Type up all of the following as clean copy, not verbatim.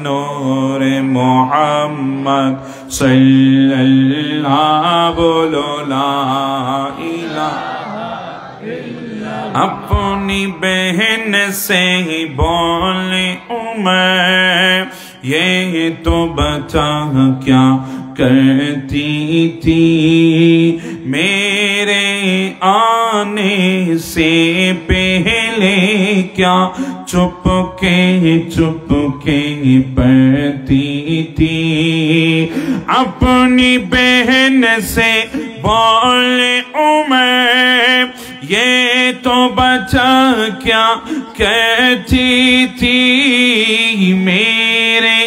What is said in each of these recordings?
नूर मोहम्मद सल्लल्लाहु बोलो ला इलाहा इल्लल्लाह। अपनी बहन से ही बोले उमर, ये तो बता क्या करती थी, मेरे आने से पहले क्या चुपके चुपके पढ़ती थी। अपनी बहन से बोले उमर, ये तो बचा क्या कहती थी, मेरे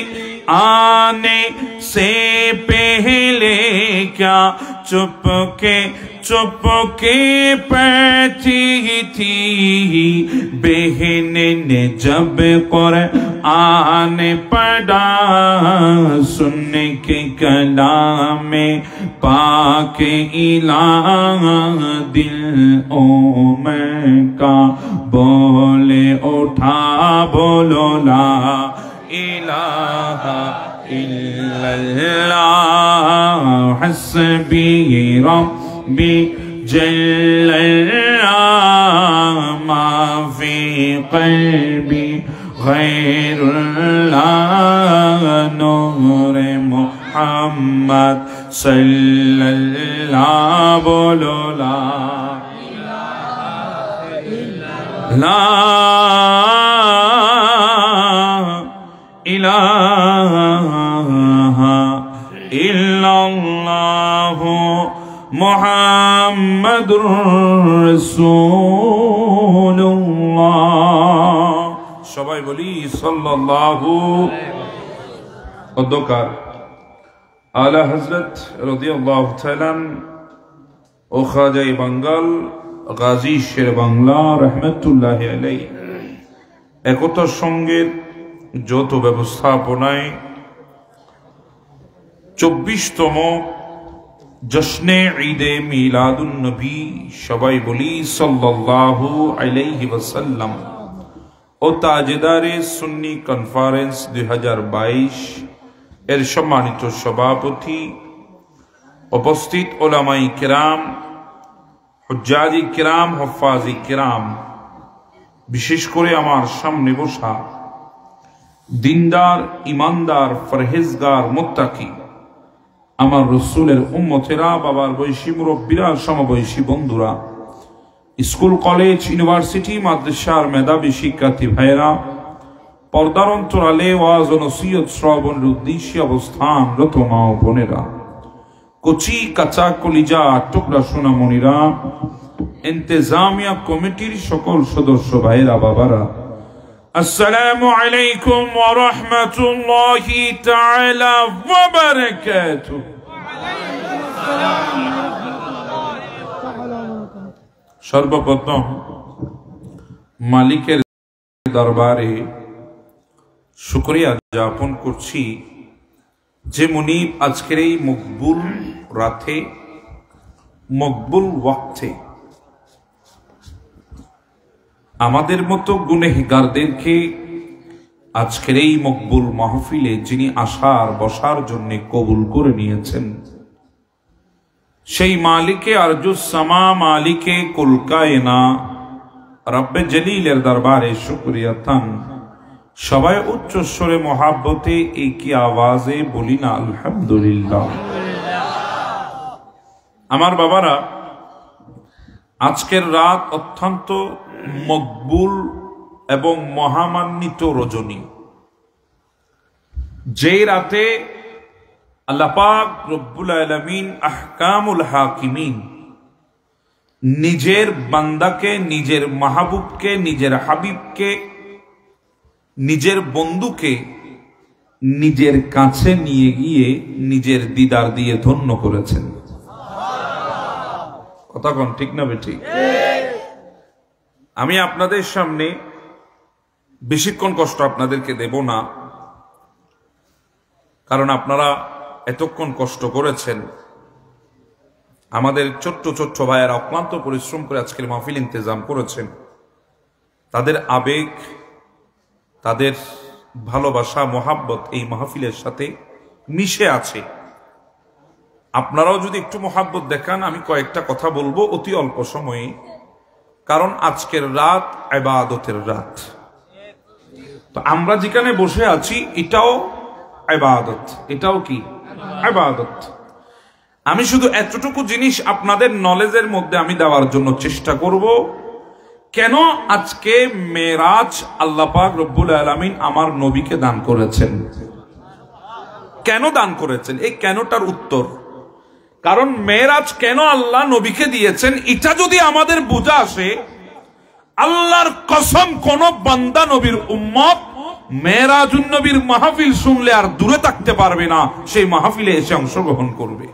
आने से पहले क्या चुपके चुपके पढ़ती थी। बहन ने जब कुरान पढ़ा, सुनने के कलाम पाक इलाहा, दिल उमर का बोले उठा बोलो ला इलाहा इल्लल्लाह। हस्बी रब्बी जल्लल्लाह, मा फी क़ल्बी गैरुल्लाह, नूर मोहम्मद सल्लल्लाहु बोलो ला इलाहा इल्लल्लाह मुहम्मदुर রাসূলুল্লাহ। সবাই বলি সাল্লাল্লাহু অধ্যকার আলা হযরত রাদিয়াল্লাহু তাআলা ও খাজাই বাঙ্গাল গাজী শের বাংলা রহমতুল্লাহ আলাইহি একতার সঙ্গে যৌথ ব্যবস্থাপনায় 24তম জশ্নে ঈদে মিলাদুন নবী, সবাই বলি সাল্লাল্লাহু আলাইহি ওয়াসাল্লাম, ও তাজেদারে সুন্নি কনফারেন্স 2022 এর সম্মানিত সভাপতি, উপস্থিত ওলামাই কিরাম, হুজ্জাজি কিরাম, হুফাজি কিরাম, বিশেষ করে আমার সামনে বসা দিনদার, ইমানদার, ফরহেজগার, মুত্তাকি আমার রসুলের উম্মতেরা, বাবার বয়সী মুরব্বীরা, সমবয়সী বন্ধুরা, স্কুল কলেজ ইউনিভার্সিটি মাদ্রাসার মেধাবী শিক্ষার্থী ভাইয়েরা, পর্দার অন্তরালে ওয়াজ ও নসিহত শ্রবণের উদ্দেশ্যে অবস্থানরত মা ও বোনেরা, কচি কাঁচা কলিজা টুকরা সোনামণিরা, ইন্তেজামিয়া কমিটির সকল সদস্য ভাইয়েরা, বাবারা, আসসালামু আলাইকুম ওয়া রাহমাতুল্লাহি তাআলা ওয়া বারাকাতুহু। সর্বপ্রথম মালিকের দরবারে শুকরিয়া জ্ঞাপন করছি যে মুনিব আজকের এই মকবুল রাতে, মকবুল ওয়াক্তে আমাদের মতো গুনেহগারদেরকে আজকের এই মকবুল মাহফিলে যিনি আসার বসার জন্য কবুল করে নিয়েছেন, সেই মালিকে আরজুস সামা, মালিকে কুল কায়না রব্বে জলিলের দরবারে শুকরিয়া তান। সবাই উচ্চ স্বরে মোহাব্বতে একই আওয়াজে বলি না আলহামদুলিল্লাহ। আমার বাবারা, আজকের রাত অত্যন্ত মকবুল এবং মহামান্বিত রজনী, যে রাতে আল্লাহ পাক রব্বুল আলামিন আহকামুল হাকিমিন নিজের বান্দাকে, নিজের মাহবুবকে, নিজের হাবিবকে, নিজের বন্ধুকে নিজের কাছে নিয়ে গিয়ে নিজের দিদার দিয়ে ধন্য করেছেন। কথা কোন ঠিক না বেঠিক? আমি আপনাদের সামনে বেশিক্ষণ কষ্ট আপনাদেরকে দেব না, কারণ আপনারা এতক্ষণ কষ্ট করেছেন। আমাদের ছোট্ট ছোট্ট ভাইয়েরা অক্লান্ত পরিশ্রম করে আজকের মাহফিল ইন্তেজাম করেছেন। তাদের আবেগ, তাদের ভালোবাসা মোহাব্বত এই মাহফিলের সাথে মিশে আছে। আপনারাও যদি একটু মোহাব্বত দেখান, আমি কয়েকটা কথা বলবো অতি অল্প সময়ে, কারণ আজকের রাত ইবাদতের রাত। তো আমরা যেখানে বসে আছি এটাও ইবাদত, এটাও কি ইবাদত। আমি শুধু এতটুকু জিনিস আপনাদের নলেজের মধ্যে আমি দেওয়ার জন্য চেষ্টা করব, কেন আজকে মেরাজ আল্লাহ পাক রব্বুল আলামিন আমার নবীকে দান করেছেন, কেন দান করেছেন, এই কেনটার উত্তর। কারণ মেরাজ কেন আল্লাহ নবীকে দিয়েছেন এটা যদি আমাদের বুঝা আসে, আল্লাহর কসম কোন বান্দা নবীর উম্মত মেরাজুন নবীর মাহফিল শুনলে আর দূরে থাকতে পারবে না, সেই মাহফিলে এসে অংশগ্রহণ করবে।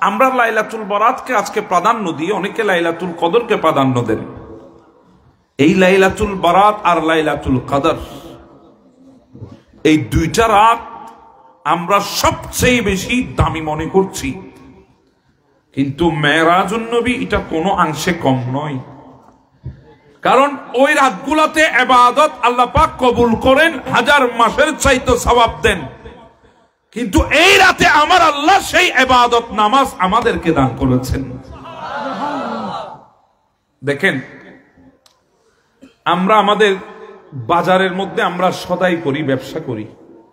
আমরা লাইলাতুল বরাতকে আজকে প্রাধান্য দিয়ে অনেকে লাইলাতুল কদরকে প্রাধান্য দেন। এই লাইলাতুল বরাত আর লাইলাতুল কদর এই দুইটা রাত আমরা সবচেয়ে বেশি দামি মনে করছি, কিন্তু মেরাজুন নবী এটা কোনো অংশে কম নয়। কারণ ওই রাতগুলোতে ইবাদত আল্লাহ পাক কবুল করেন, হাজার মাসের চাইতে সওয়াব দেন। কিন্তু এই রাতে আমার আল্লাহ সেই ইবাদত নামাজ আমাদেরকে দান করেছেন। দেখেন, আমরা আমাদের বাজারের মধ্যে আমরা সদাই করি, ব্যবসা করি,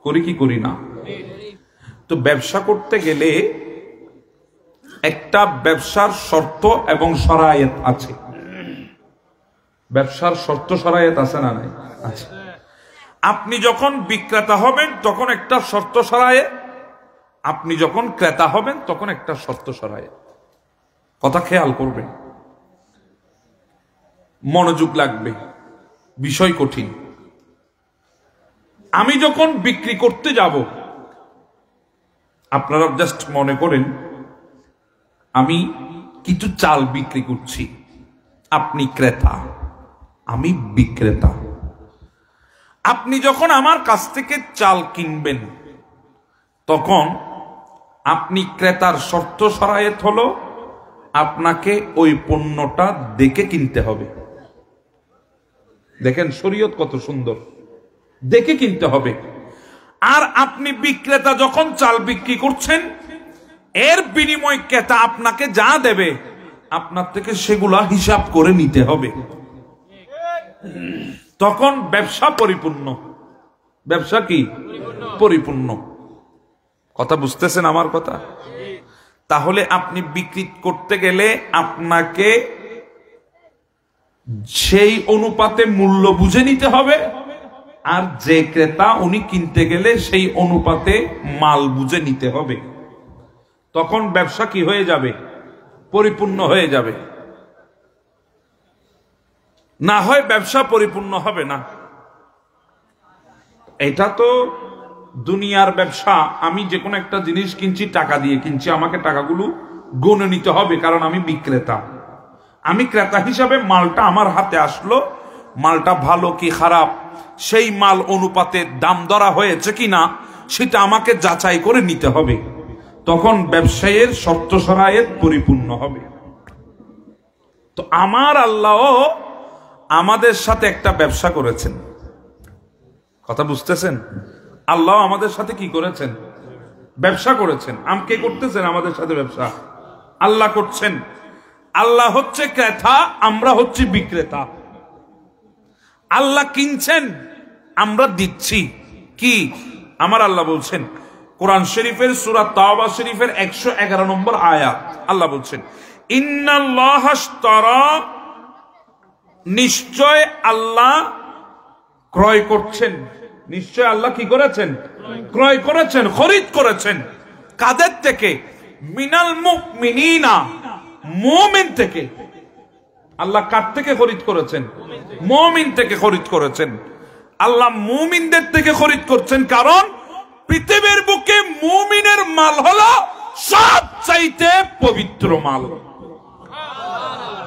করি কি করি না? তো ব্যবসা করতে গেলে একটা ব্যবসার শর্ত এবং শরায়েত আছে। ব্যবসার শর্ত শরায়েত আছে না নাই? আছে। আপনি যখন বিক্রেতা হবেন তখন একটা শর্ত শরায়েত, আপনি যখন ক্রেতা হবেন তখন একটা শর্ত শরায়েত। কথা খেয়াল করবেন, মনোযোগ লাগবে, বিষয় কঠিন। আমি যখন বিক্রি করতে যাব, আপনারা জাস্ট মনে করেন আমি কিছু চাল বিক্রি করছি, আপনি ক্রেতা, আমি বিক্রেতা। আপনি যখন আমার কাছ থেকে চাল কিনবেন তখন আপনি ক্রেতার শর্ত শরায়েত হলো আপনাকে ওই পণ্যটা দেখে কিনতে হবে। দেখেন শরীয়ত কত সুন্দর, দেখে কিনতে হবে। আর আপনি বিক্রেতা যখন চাল বিক্রি করছেন, এর বিনিময় ক্রেতা আপনাকে যা দেবে আপনার থেকে সেগুলা হিসাব করে নিতে হবে। তখন ব্যবসা পরিপূর্ণ। ব্যবসা কি পরিপূর্ণ? কথা বুঝতেছেন আমার কথা? তাহলে আপনি বিক্রি করতে গেলে আপনাকে সেই অনুপাতে মূল্য বুঝে নিতে হবে, আর যে ক্রেতা উনি কিনতে গেলে সেই অনুপাতে মাল বুঝে নিতে হবে। তখন ব্যবসা কি হয়ে যাবে? পরিপূর্ণ হয়ে যাবে। না হয় ব্যবসা পরিপূর্ণ হবে না। এটা তো দুনিয়ার ব্যবসা। আমি যে কোনো একটা জিনিস কিনছি, টাকা দিয়ে কিনছি, আমাকে টাকাগুলো গুনে নিতে হবে, কারণ আমি বিক্রেতা। আমি ক্রেতা হিসাবে মালটা আমার হাতে আসলো, মালটা ভালো কি খারাপ সেই মাল অনুপাতে দাম ধরা হয়েছে কিনা সেটা আমাকে যাচাই করে নিতে হবে। তখন ব্যবসায়ের শর্ত শরায়েত পরিপূর্ণ হবে। তো আমার আল্লাহ আমাদের সাথে একটা ব্যবসা করেছেন। কথা বুঝতেছেন? আল্লাহ আমাদের সাথে কি করেছেন? ব্যবসা করেছেন। কে করতেছেন আমাদের সাথে ব্যবসা? আল্লাহ করছেন। আল্লাহ হচ্ছে ক্রেতা, আমরা হচ্ছে বিক্রেতা। আল্লাহ কিনছেন, আমরা দিচ্ছি। কি? আমার আল্লাহ বলছেন কোরআন শরীফের সূরা তাওবা শরীফের 111 নম্বর আয়াত, আল্লাহ বলছেন ইন্নাল্লাহা আশতারা, নিশ্চয় আল্লাহ ক্রয় করছেন। নিশ্চয় আল্লাহ কি করেছেন? ক্রয় করেছেন, খরিদ করেছেন। কাদের থেকে? মিনাল মুমিনিনা, মুমিন থেকে। আল্লাহ কার থেকে খরিদ করেছেন? মুমিন থেকে খরিদ করেছেন। আল্লাহ মুমিনদের থেকে খরিদ করছেন, কারণ পৃথিবীর বুকে মুমিনের মাল হলো সবচাইতে পবিত্র মাল।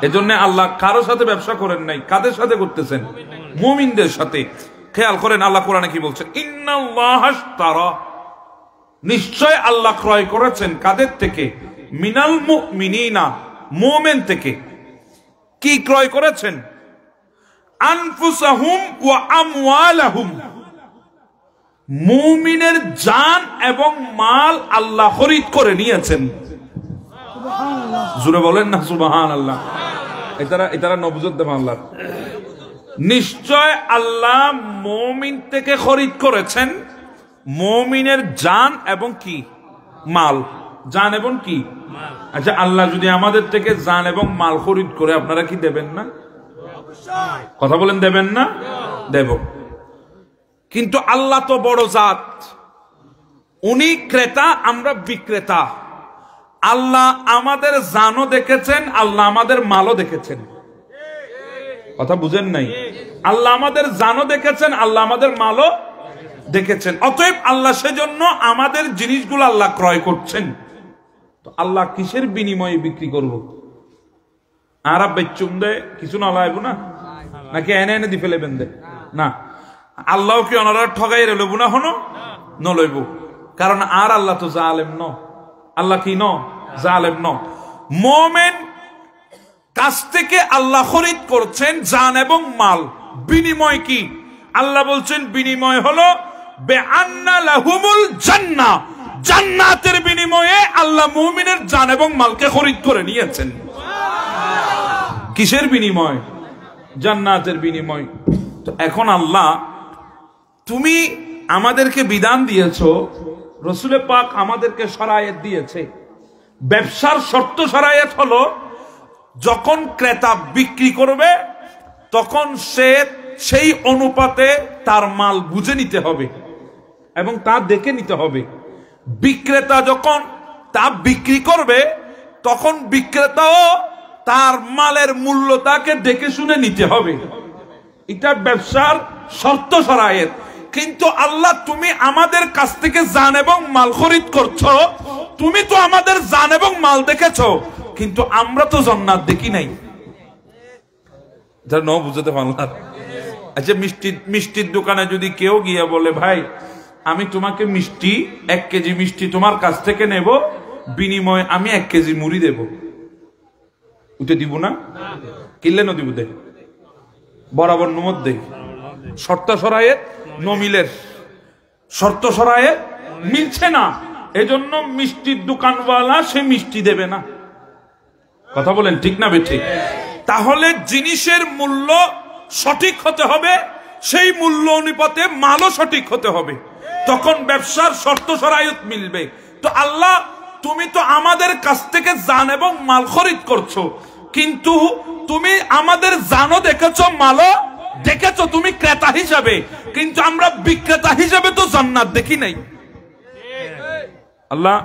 এজন্য আল্লাহ কারো সাথে ব্যবসা করেন নাই। কাদের সাথে করতেছেন? মুমিনদের সাথে। খেয়াল করেন আল্লাহ কোরআনে কি বলছেন? ইন্নাল্লাহা আশতারা, নিশ্চয় আল্লাহ ক্রয় করেছেন। কাদের থেকে? মিনাল মুমিনিনা, মুমিন থেকে। কি ক্রয় করেছেন? আনফুসাহুম ওয়া আমওয়ালাহুম, মুমিনের জান এবং মাল আল্লাহ খরিদ করে নিয়েছেন। জোরে বলেন না সুবহানাল্লাহ। এটারা নবুজত দেব আল্লাহ। নিশ্চয় আল্লাহ মুমিন থেকে খরিদ করেছেন মুমিনের জান এবং কি মাল। জান এবং কি মাল। আচ্ছা, আল্লাহ যদি আমাদের থেকে জান এবং মাল খরিদ করে, আপনারা কি দেবেন না? কথা বলেন, দেবেন না? দেব। কিন্তু আল্লাহ তো বড় জাত, উনি ক্রেতা, আমরা বিক্রেতা। আল্লাহ আমাদের জানও দেখেছেন, আল্লাহ আমাদের মালও দেখেছেন। কথা বুঝেন নাই? আল্লাহ আমাদের জানও দেখেছেন, আল্লাহ আমাদের মালও দেখেছেন। অতএব আল্লাহ সেজন্য আমাদের জিনিসগুলো আল্লাহ ক্রয় করছেন। তো আল্লাহ কিসের বিনিময়ে বিক্রি করব? আর বেচুম দে কিছু না লাইব না, নাকি এনে এনে দি ফেলে বেঁধে না? আল্লাহ কি ওনারা ঠগাই লইব না? হনো নলইব, কারণ আর আল্লাহ তো জালেম ন। আল্লাহ কি ন? জালেম ন। মুমিন কাছ থেকে আল্লাহ খরিদ করছেন জান এবং মাল। বিনিময় কি? আল্লাহ বলছেন বিনিময় হলো বেআন্না লাহুমুল জান্নাহ, জান্নাতের বিনিময়ে আল্লাহ মুমিনের জান এবং মালকে খরিদ করে নিয়েছেন। কিসের বিনিময়? জান্নাতের বিনিময়। তো এখন আল্লাহ, তুমি আমাদেরকে বিধান দিয়েছো, রসুল পাক আমাদেরকে শরায়েত দিয়েছে। ব্যবসার শর্ত শরায়েত হলো, যখন ক্রেতা বিক্রি করবে তখন সে সেই অনুপাতে তার মাল বুঝে নিতে হবে এবং তা দেখে নিতে হবে। বিক্রেতা যখন তা বিক্রি করবে তখন বিক্রেতাও তার মালের মূল্য তাকে দেখে শুনে নিতে হবে। এটা ব্যবসার শর্ত শরায়েত। কিন্তু আল্লাহ, তুমি আমাদের কাছ থেকে জান এবং মাল খরিদ করছো, তুমি তো আমাদের জান এবং মাল দেখেছো, কিন্তু আমরা তো জান্নাত দেখি নাই। যা ন বুঝতে পারলাম। আচ্ছা, মিষ্টির দোকানে যদি কেউ গিয়ে বলে, ভাই আমি তোমাকে মিষ্টি 1 কেজি মিষ্টি তোমার কাছ থেকে নেব, বিনিময়ে আমি 1 কেজি মুড়ি দেব, উঠে দিব না? কিনলে ন দিব? দে বরাবর নমত দে। শর্ত শরায়েত নমিলের, শর্ত শরায়েত মিলছে না, এজন্য মিষ্টির দোকানওয়ালা সে মিষ্টি দেবে না। কথা বলেন ঠিক না বেঠিক? তাহলে জিনিসের মূল্য সঠিক হতে হবে, সেই মূল্য অনুপাতে মালও সঠিক হতে হবে, তখন ব্যবসার শর্ত শরায়ত মিলবে। তো আল্লাহ, তুমি তো আমাদের কাছ থেকে জান এবং মাল খরিদ করছো, কিন্তু তুমি আমাদের জানও দেখেছো, মালও দেখেছো, তুমি ক্রেতা হিসাবে, কিন্তু আমরা বিক্রেতা হিসাবে তো জান্নাত দেখি নাই। আল্লাহ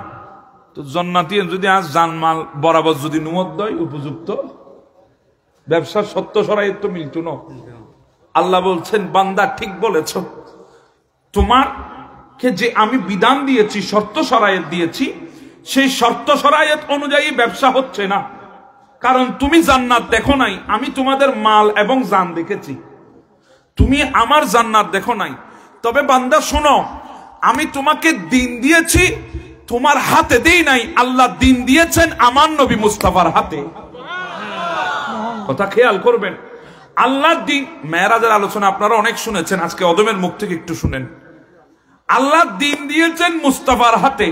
তো জান্নাতি যদি আজ জানমাল বরাবর যদি নুমত দেয় উপযুক্ত, ব্যবসার সত্য শরায়ত তো মিলতো না। আল্লাহ বলছেন, বান্দা ঠিক বলেছ, তোমারকে যে আমি বিধান দিয়েছি, শর্ত শরায়ত দিয়েছি, সেই শর্ত শরায়ত অনুযায়ী ব্যবসা হচ্ছে না, কারণ তুমি জান্নাত দেখো নাই, আমি তোমাদের মাল এবং জান দেখেছি, তুমি আমার জান্নাত দেখো নাই। তবে বান্দা শোনো, আমি তোমাকে দিন দিয়েছি, তোমার হাতে দেই নাই, আল্লাহ দিন দিয়েছেন আমার নবী মুস্তাফার হাতে। কথা খেয়াল করবেন। আল্লাহ দিন, মেরাজের আলোচনা আপনারা অনেক শুনেছেন, আজকে অদমের মুখ থেকে একটু শুনেন। আল্লাহ দিন দিয়েছেন মুস্তাফার হাতে,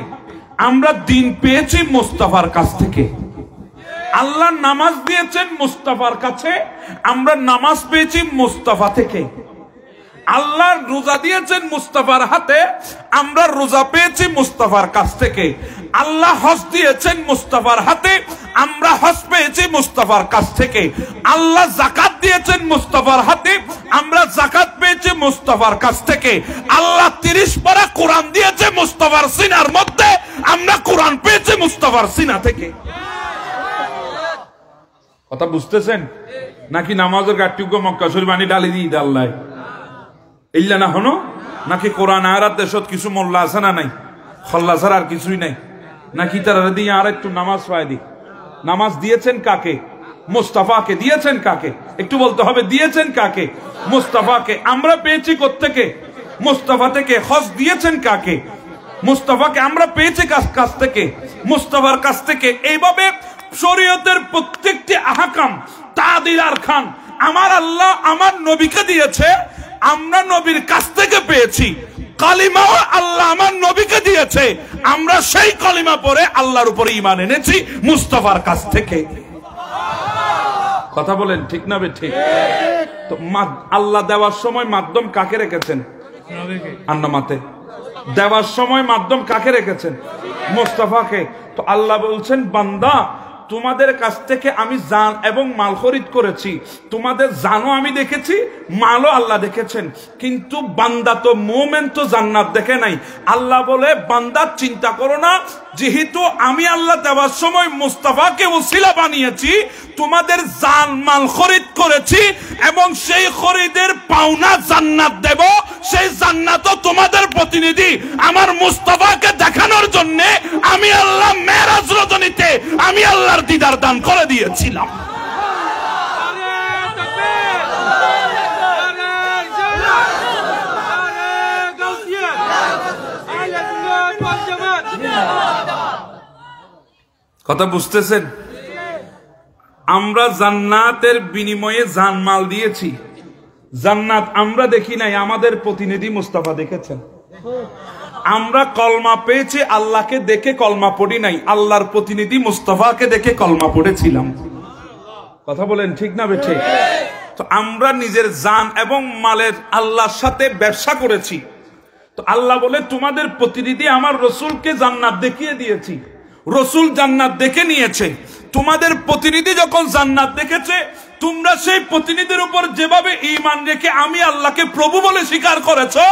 আমরা দিন পেয়েছি মুস্তাফার কাছ থেকে। আল্লাহ নামাজ দিয়েছেন মুস্তাফার কাছে, আমরা নামাজ পেয়েছি মুস্তাফা থেকে। আল্লাহ রোজা দিয়েছেন মুস্তাফার হাতে, আমরা রোজা পেয়েছি মুস্তাফার কাছ থেকে। আল্লাহ হজ দিয়েছেন মুস্তাফার হাতে, আমরা হজ পেয়েছি মুস্তাফার কাছ থেকে। আল্লাহ যাকাত দিয়েছেন মুস্তাফার হাতে, আমরা যাকাত পেয়েছি মুস্তাফার কাছ থেকে। আল্লাহ 30 পারা কোরআন দিয়েছে মুস্তাফার সিনার মধ্যে, আমরা কোরআন পেয়েছি মুস্তাফার সিনা থেকে। কথা বুঝতেছেন নাকি? নামাজের গাট্টুকো মক্কা শরীফ আনি ডালি দিই আল্লাহ ইল্লা না হনো, নাকি কোরআন আয়াত দেশত কিছু মোল্লা আছে না নাই, খল্লা ছাড়া আর কিছুই নাই, নাকি তারা দিয়ে আর একটু নামাজ পায় দি? নামাজ দিয়েছেন কাকে? মুস্তাফাকে। দিয়েছেন কাকে? একটু বলতে হবে, দিয়েছেন কাকে? মুস্তাফাকে। আমরা পেয়েছি কোত্থেকে? মুস্তাফা থেকে। হজ দিয়েছেন কাকে? মুস্তাফাকে। আমরা পেয়েছি কাছ থেকে? মুস্তাফার কাছ থেকে। এইভাবে শরীয়তের প্রত্যেকটি আহকাম, তাদিল আর খান আমার আল্লাহ আমার নবীকে দিয়েছে, আমরা নবীর কাছ থেকে পেয়েছি। কালিমাও আল্লাহ আমার নবীকে দিয়েছে, আমরা সেই কালিমা পড়ে আল্লাহর উপরে ঈমান এনেছি মুস্তাফার কাছ থেকে। কথা বলেন ঠিক না ঠিক? তো আল্লাহ দেওয়ার সময় মাধ্যম কাকে রেখেছেন? আন্নামাতে দেওয়ার সময় মাধ্যম কাকে রেখেছেন? মুস্তাফাকে। তো আল্লাহ বলছেন, বান্দা তোমাদের কাছ থেকে আমি জান এবং মাল খরিদ করেছি, তোমাদের জানও আমি দেখেছি, মালও আল্লাহ দেখেছেন, কিন্তু বান্দা তো মোমেন তো জান্নাত দেখে নাই। আল্লাহ বলে, বান্দা চিন্তা করো না, যেহেতু আমি আল্লাহ দেওয়ার সময় মুস্তাফাকে ওসিলা বানিয়েছি, তোমাদের জান মাল খরিদ করেছি এবং সেই খরিদের পাওনা জান্নাত দেব, সেই জান্নাতও তোমাদের প্রতিনিধি আমার মুস্তাফাকে দেখানোর জন্য আমি আল্লাহ মেরাজ রজনীতে আমি আল্লাহর দিদার দান করে দিয়েছিলাম। কথা বুঝতেছেন? আমরা জান্নাতের বিনিময়ে জানমাল দিয়েছি। জান্নাত আমরা দেখি নাই, আমাদের প্রতিনিধি মুস্তাফা দেখেছেন। আমরা কলমা পেয়েছি, আল্লাহকে দেখে কলমা পড়ি নাই, আল্লাহর প্রতিনিধি মুস্তাফাকে দেখে কলমা পড়েছিলাম। কথা বলেন ঠিক না ঠিক? তো আমরা নিজের জান এবং মালের আল্লাহর সাথে ব্যবসা করেছি। তো আল্লাহ বলে, তোমাদের প্রতিনিধি আমার রসুলকে জান্নাত দেখিয়ে দিয়েছি, রসুল জান্নাত দেখে নিয়েছে। তোমাদের প্রতিনিধি যখন জান্নাত দেখেছে, তোমরা সেই প্রতিনিধির উপর যেভাবে ঈমান রেখে আমি আল্লাহকে প্রভু বলে স্বীকার করেছো,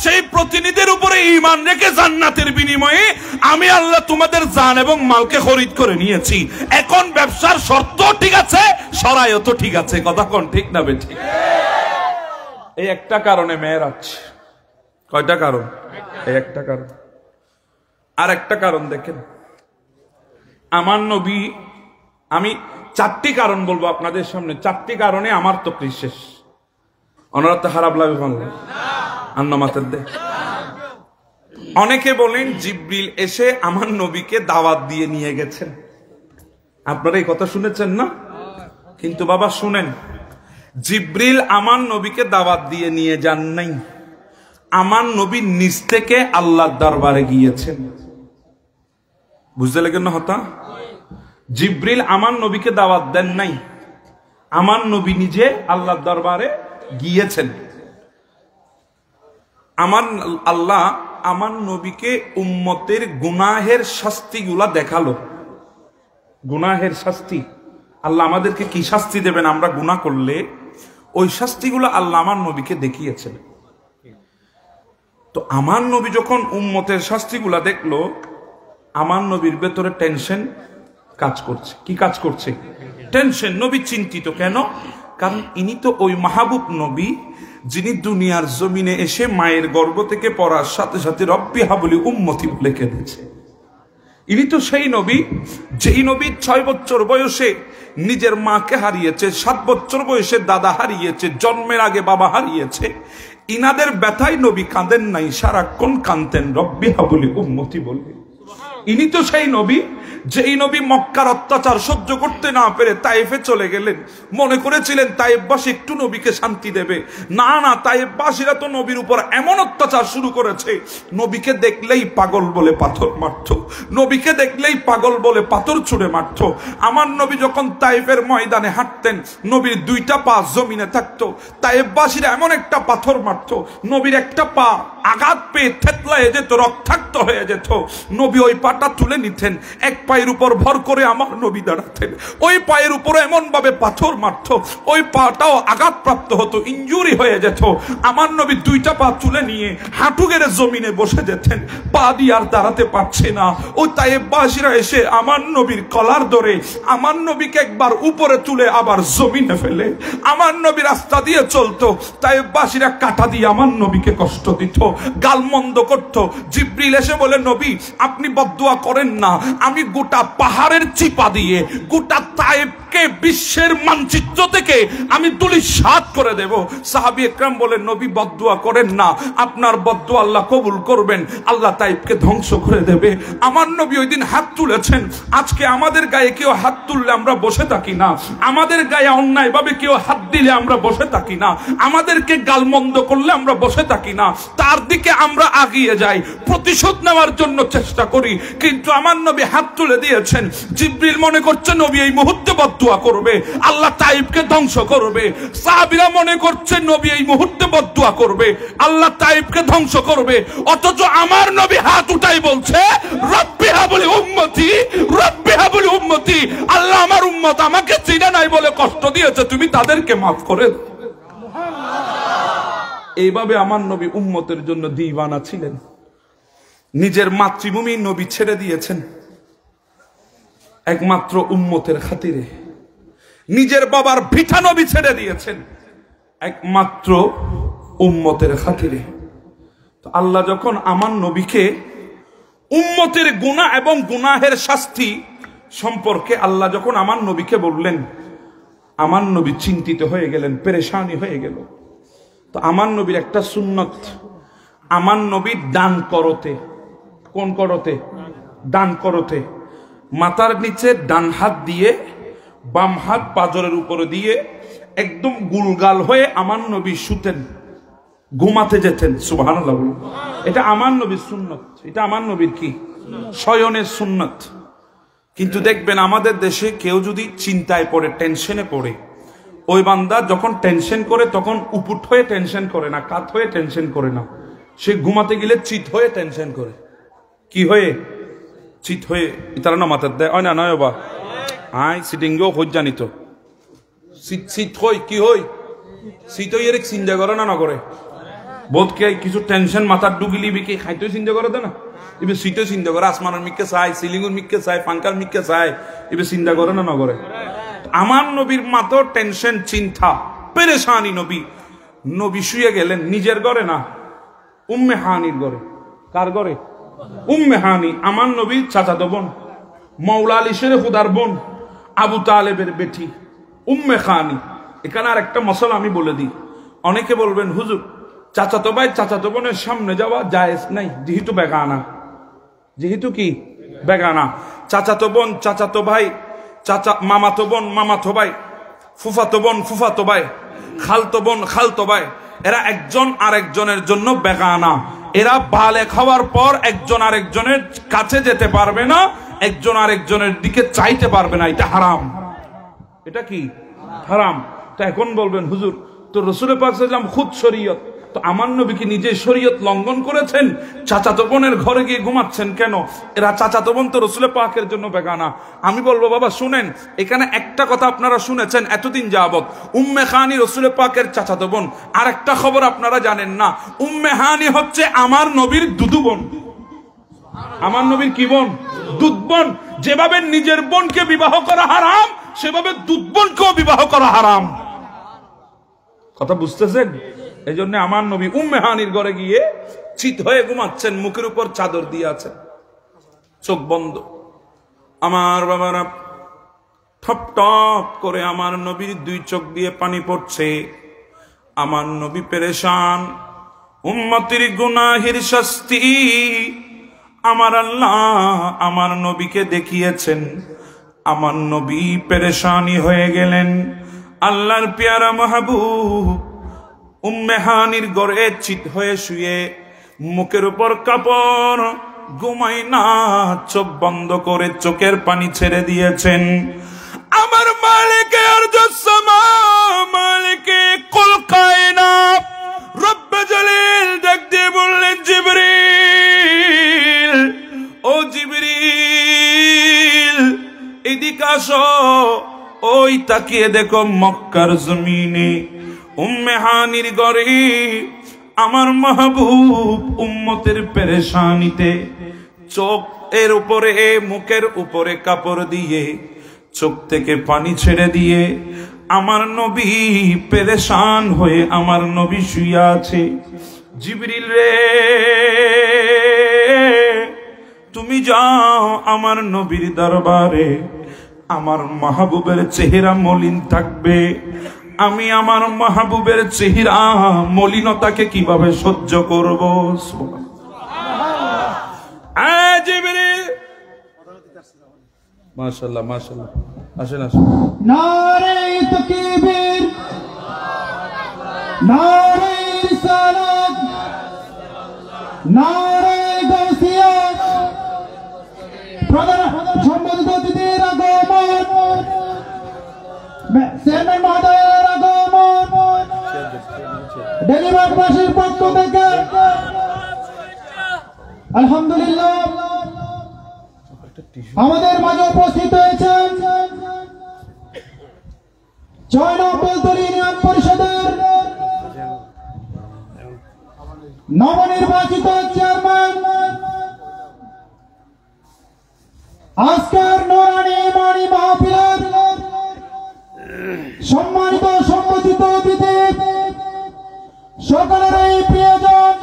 সেই প্রতিনিধির উপরে ঈমান রেখে জান্নাতের বিনিময়ে আমি আল্লাহ তোমাদের জান এবং মালকে খরিদ করে নিয়েছি। এখন ব্যবসার শর্ত ঠিক আছে, শরায়ত ঠিক আছে। কথা কোন ঠিক না বেঠিক? এই একটা কারণে মেরাজ। কয়টা কারণ? এই একটা কারণ। আর একটা কারণ দেখেন, আমার নবী, আমি চারটি কারণ বলবো আপনাদের সামনে, চারটি কারণে আমার তো শেষ। অনারত খারাপ লাগে আন্নামাতের দে। অনেকে বলেন জিব্রিল এসে আমার নবীকে দাওয়াত দিয়ে নিয়ে গেছেন। আপনারা এই কথা শুনেছেন না? কিন্তু বাবা শুনেন, জিব্রিল আমার নবীকে দাওয়াত দিয়ে নিয়ে যান নাই, আমার নবী নিজ থেকে আল্লাহর দরবারে গিয়েছেন। বুঝতে লাগেন না হতা? জিব্রিল আমার নবীকে দাওয়াত দেন নাই, আমার নবী নিজে আল্লাহর দরবারে গিয়েছেন। আমার আল্লাহ আমার নবীকে উম্মতের গুনাহের শাস্তিগুলা দেখালো। গুনাহের শাস্তি আল্লাহ আমাদেরকে কি শাস্তি দেবেন আমরা গুনাহ করলে, ওই শাস্তিগুলো আল্লাহ আমার নবীকে দেখিয়েছেন। তো আমার নবী যখন উম্মতের শাস্তিগুলা দেখলো, আমার নবীর ভেতরে টেনশন কাজ করছে। কি কাজ করছে? টেনশন। নবী চিন্তিত কেন? কারণ ইনি তো ওই মাহবুব নবী যিনি দুনিয়ার জমিনে এসে মায়ের গর্ভ থেকে পড়ার সাথে সাথে রব্বি হাবলি উম্মতি বলে কেঁদেছে। ইনি তো সেই নবী, যেই নবী 6 বছর বয়সে নিজের মাকে হারিয়েছে, 7 বছর বয়সে দাদা হারিয়েছে, জন্মের আগে বাবা হারিয়েছে। ইনাদের ব্যথায় নবী কাঁদেন নাই, সারাক্ষণ কাঁদতেন রব্বি হাবলি উম্মতি বলে। ইনি তো সেই নবী, যেই নবী মক্কার অত্যাচার সহ্য করতে না পেরে তায়েফে চলে গেলেন। মনে করেছিলেন তায়েফবাসী একটু নবীকে শান্তি দেবে। না না, তায়েফবাসীরা তো নবীর উপর এমন অত্যাচার শুরু করেছে, নবীকে দেখলেই পাগল বলে পাথর মারত, নবীকে দেখলেই পাগল বলে পাথর ছুঁড়ে মারত। আমার নবী যখন তায়েফের ময়দানে হাঁটতেন, নবীর 2টা পা জমিনে থাকতো, তায়েফবাসীরা এমন একটা পাথর মারত, নবীর একটা পা আঘাত পেয়ে থেতলায় যেত, রক্তাক্ত হয়ে যেত। নবী ওই পাটা তুলে নিতেন, এক পায়ের উপর ভর করে আমার নবী দাঁড়াতেন, ওই পায়ের উপরে এমন ভাবে পাথর মারত, ওই পাটাও আঘাতপ্রাপ্ত হতো, ইনজুরি হয়ে যেত। আমার নবী 2টা পা তুলে নিয়ে হাঁটু গেড়ে জমিনে বসে যেতেন, পা দিয়ে আর দাঁড়াতে পারছে না। ওই তায়েফবাসীরা এসে আমার নবীর কলার ধরে আমার নবীকে একবার উপরে তুলে আবার জমিনে ফেলে। আমার নবী রাস্তা দিয়ে চলতো, তায়েফবাসীরা কাঁটা দিয়ে আমার নবীকে কষ্ট দিত, গালমন্দ করত। জিব্রিল এসে বলে, নবী আপনি বদদুয়া করেন না, আমি গোটা পাহাড়ের চিপা দিয়ে গোটা তায়েফকে বিশ্বের মানচিত্র থেকে আমি ধূলিসাৎ করে দেব। সাহাবী একরাম বলেন, নবী বদদুয়া করেন না, আপনার বদদুয়া আল্লাহ কবুল করবেন, আল্লাহ তায়েফকে ধ্বংস করে দেবে। আমার নবী ওই দিন হাত তুলেছেন। আজকে আমাদের গায়ে কেউ হাত তুললে আমরা বসে থাকি না, আমাদের গায়ে অন্যায় ভাবে কেউ হাত দিলে আমরা বসে থাকি না, আমাদেরকে গালমন্দ করলে আমরা বসে থাকি না, তার দিকে আমরা আগিয়ে যাই, প্রতিশোধ নেওয়ার জন্য চেষ্টা করি। কিন্তু আমার নবী হাত তুলে দিয়েছেন। জিবরিল মনে করছে নবী এই মুহূর্তে বদদুয়া করবে, আল্লাহ তায়েফকে ধ্বংস করবে। সাহাবীরা মনে করছে নবী এই মুহূর্তে বদদুয়া করবে, আল্লাহ তায়েফকে ধ্বংস করবে। অথচ আমার নবী হাত উঠাই বলছে, রব্বি হাবলি উম্মতি, রব্বি হাবলি উম্মতি, আল্লাহ আমার উম্মত আমাকে চিনে নাই বলে কষ্ট দিয়েছে, তুমি তাদেরকে মাফ করে দাও। এইভাবে আমার নবী উম্মতের জন্য দিওয়ানা ছিলেন। নিজের মাতৃভূমি নবী ছেড়ে দিয়েছেন একমাত্র উম্মতের খাতিরে। নিজের বাবার ভিটা নবী ছেড়ে দিয়েছেন একমাত্র উম্মতের খাতিরে। তো আল্লাহ যখন আমার নবীকে উম্মতের গুনাহ এবং গুনাহের শাস্তি সম্পর্কে আল্লাহ যখন আমার নবীকে বললেন, আমার নবী চিন্তিত হয়ে গেলেন, পেরেশানি হয়ে গেল। তো আমার নবীর একটা সুন্নত, আমার নবী ডান করতে, কোন করতে? ডান করতে, মাথার নিচে ডান হাত দিয়ে বাম হাত পাজরের উপরে দিয়ে একদম গুলগাল হয়ে আমার নবী শুতেন, ঘুমাতে যেতেন। সুবহানাল্লাহ বলুন। এটা আমার নবীর সুন্নত, এটা আমার নবীর কি শয়নের সুন্নত। কিন্তু দেখবেন আমাদের দেশে কেউ যদি চিন্তায় পড়ে, টেনশনে পড়ে, ওই বান্দা যখন টেনশন করে তখন উপুট হয়ে টেনশন করে না, কাত হয়ে টেনশন করে না, সে ঘুমাতে গেলে চিত হয়ে টেনশন করে। কি হয়ে? চিত হয়ে। তারা না মাথার দেয় হয় না, নয় বা আই সিটিংও হই জানি তো শীত শীত হই কি হই শীত হই এর চিন্তা করে না, না করে বোধকে কিছু টেনশন মাথার ডুগিলি বিকে খাইতেও চিন্তা করে দেয় না, এবার শীতও চিন্তা করে, আসমানের মিককে চাই, সিলিংয়ের মিককে চাই, পাঙ্কার মিককে চাই, এবার চিন্তা করে না, না করে। আমার নবীর মাতো টেনশন, চিন্তা, পেরেশানি। নবী নবী শুয়ে গেলেন নিজের ঘরে না, উম্মে হানির ঘরে। কার ঘরে? উম্মে হানি, আমার নবীর চাচাতো বোন, মৌলা আলী শেরে খুদার বোন, আবু তালেবের বেটি উম্মে হানি। এখানে আর একটা মশলা আমি বলে দিই। অনেকে বলবেন হুজুর চাচাতো ভাই চাচাতো বোনের সামনে যাওয়া জায়েজ নাই, যেহেতু বেগানা। যেহেতু কি বেগানা, চাচাতো বোন চাচাতো ভাই, চাচা মামাতো বোন মামাতো ভাই, ফুফাতো বোন ফুফাতো ভাই, খালতো বোন খালতো ভাই, এরা একজন আরেকজনের জন্য বেগানা। এরা বালেগ হওয়ার পর একজন আরেকজনের কাছে যেতে পারবে না, একজন আরেকজনের দিকে চাইতে পারবে না, এটা হারাম। এটা কি হারাম। তা এখন বলবেন হুজুর তো রাসূল পাক সাল্লাল্লাহু আলাইহি ওয়াসাল্লাম খুদ শরীয়ত, তো আমার নবী কি নিজে শরীয়ত লঙ্ঘন করেছেন? চাচাতো বোনের ঘরে গিয়ে ঘুমাচ্ছেন কেন? এরা চাচাতো বোন তো রাসূল পাকের জন্য বেগানা। আমি বলবো বাবা শুনেন, এখানে একটা কথা আপনারা শুনেছেন এতদিন যাবত, উম্মে হানি রাসূল পাকের চাচাতো বোন। আর একটা খবর আপনারা জানেন না, উম্মে হানি হচ্ছে আমার নবীর দুধু বোন। আমার নবীর কি বোন? দুধ বোন। যেভাবে নিজের বোনকে বিবাহ করা হারাম, সেভাবে দুধ বোনকেও বিবাহ করা হারাম। কথা বুঝতেছেন? এই জন্য আমার নবী উম্মে হানির ঘরে গিয়ে চিত হয়ে ঘুমাচ্ছেন, মুখের উপর চাদর দিয়ে আছেন, চোখ বন্ধ। আমার বাবারা ঠপ টপ করে আমার নবীর দুই চোখ দিয়ে পানি পড়ছে। আমার নবী পেরেশান, উম্মতের গুনাহের শাস্তি আমার আল্লাহ আমার নবীকে দেখিয়েছেন। আমার নবী পেরেশানি হয়ে গেলেন। আল্লাহর পেয়ারা মাহবুব উম্মে হানির ঘরে চিত হয়ে শুয়ে, মুখের উপর কাপড়, ঘুমাই না, চোখ বন্ধ করে চোখের পানি ছেড়ে দিয়েছেন। আমার মালিকে আরজুস-সামা, মালিকে কুল কায়নাত রব্বে জলিল ডাক দিয়ে বললেন, জিবরিল, ও জিবরিল এদিকে আসো। ওই তাকিয়ে দেখো মক্কার জমিনে উম্মে হানির ঘরে আমার মাহবুব উম্মতের পেরেশানিতে চোখ এর উপরে, মুখের উপরে কাপড় দিয়ে, চোখ থেকে পানি ছেড়ে দিয়ে আমার নবী পেরেশান হয়ে আমার নবী শুয়ে আছে। জিবরিল রে, তুমি তুমি যাও আমার নবীর দরবারে, আমার মাহবুবের চেহারা মলিন থাকবে, আমি আমার মাহবুবের চেহারা মলিনতাকে কিভাবে সহ্য করব? জিবরিল মাশাআল্লাহ মাশাআল্লাহ, আসেন আসেন। নারে তাকবীর, নারে রিসালাত, নারে গাউসিয়াত, প্রধান সম্মানিত অতিথির আগমন, চেয়ারম্যান মহোদয়ের আগমন, ডেলিভারবাসীর পক্ষ থেকে আলহামদুলিল্লাহ আমাদের মাঝে উপস্থিত হয়েছেন ৬ নম্বর ইউনিয়ন পরিষদের নবনির্বাচিত চেয়ারম্যান, আজকের নুরানি ইমানি মাহফিলের সম্মানিত সম্মানিত অতিথি, সকলের এই প্রিয়জন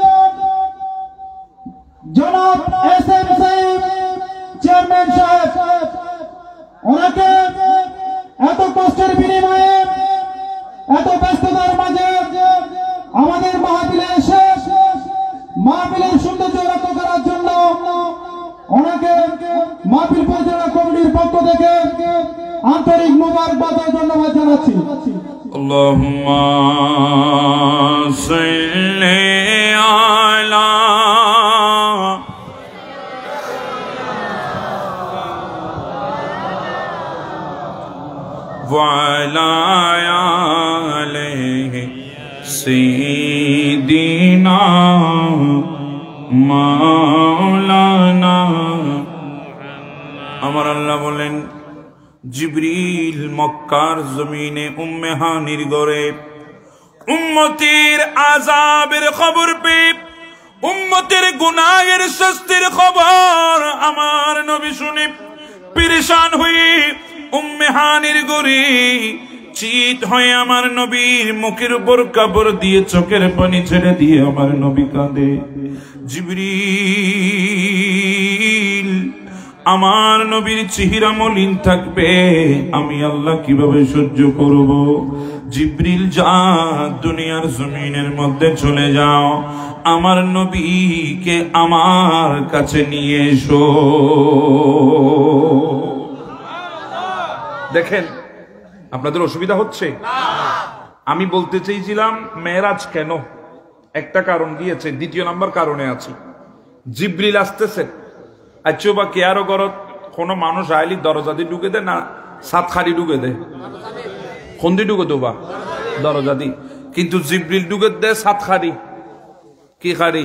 জনাব এসএম সাহেব চেয়ারম্যান সাহেব, ওনাকে এত কষ্টের বিনিময়ে এত ব্যস্ততার মাঝে আমাদের মাহফিলে এসে মাহফিলের সৌন্দর্য রক্ষা করার জন্য ওনাকে মাহফিল পরিচালনা কমিটির পক্ষ থেকে আন্তরিক মোবারকবাদ ও ধন্যবাদ জানাচ্ছি। আল্লাহুম্মা সাল্লি আলা ওয়ালা আলিহি সাইয়্যিদিনা মাওলানা। আমার আল্লাহ বলেন, জিবরিল মক্কার জমিনে উম্মে হানির ঘরে উম্মতের আযাবের খবর পেয়ে, উম্মতের গুনাহের শাস্তির খবর আমার নবী শুনে পেরেশান হয়ে উম্মে হানির ঘরে চিত হয়ে আমার নবীর মুখের উপর কাপড় দিয়ে চোখের পানি ছেড়ে দিয়ে আমার নবী কাঁদে। জিবরিল আমার নবীর চেহারা মলিন থাকবে, আমি আল্লাহ কিভাবে সহ্য করব? জিবরিল যা দুনিয়ার জমিনের মধ্যে চলে যাও, আমার নবীকে আমার কাছে নিয়ে এসো। দেখেন আপনাদের অসুবিধা হচ্ছে? আমি বলতে চেয়েছিলাম মেরাজ কেন, একটা কারণ দিয়েছে, দ্বিতীয় নাম্বার কারণে আছি। জিবরিল আসতেছে, আচ্ছা বা কে আরো গরত কোনো মানুষ আইলি দরজা দিয়ে ঢুকে দে না সাতখারি ঢুকে দে? কোন দিয়ে ঢুকে দেবা? দরজা দি। কিন্তু জিবরিল ঢুকে দেয় সাতখারি। কি খারি?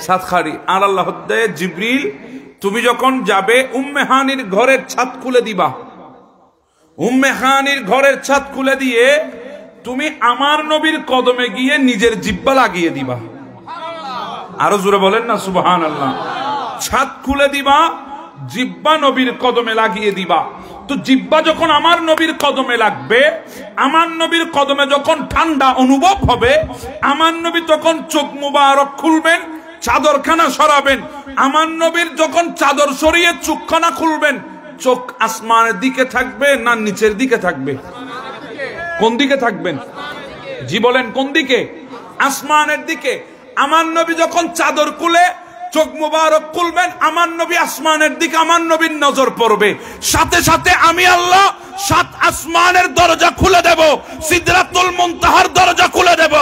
সাতখারি। আর আল্লাহ দেয়, জিবরিল তুমি যখন যাবে উম্মে হানির ঘরের ছাদ খুলে দিবা, উম্মে হানির ঘরের ছাদ খুলে দিয়ে তুমি আমার নবীর কদমে গিয়ে নিজের জিব্বা লাগিয়ে দিবা। আরো জোরে বলেন না সুবহানাল্লাহ। ছাদ খুলে দিবা, জিব্বা নবীর কদমে লাগিয়ে দিবা। তো জিব্বা যখন আমার নবীর কদমে লাগবে, আমার নবীর কদমে যখন ঠান্ডা অনুভব হবে, আমার নবী তখন চোখ মুবারক খুলবেন, চাদরখানা সরাবেন। আমার নবীর যখন চাদর সরিয়ে চোখখানা খুলবেন, চোখ আসমানের দিকে থাকবে না নিচের দিকে থাকবে? কোন দিকে থাকবেন? জি বলেন, কোন দিকে? আসমানের দিকে। আমার নবী যখন চাদর খুলে চোখ মুবারক খুলবেন, আমার নবী আসমানের দিকে আমার নবীর নজর পড়বে। সাথে সাথে আমি আল্লাহ 7 আসমানের দরজা খুলে দেব, সিদরাতুল মুনতাহার দরজা খুলে দেব,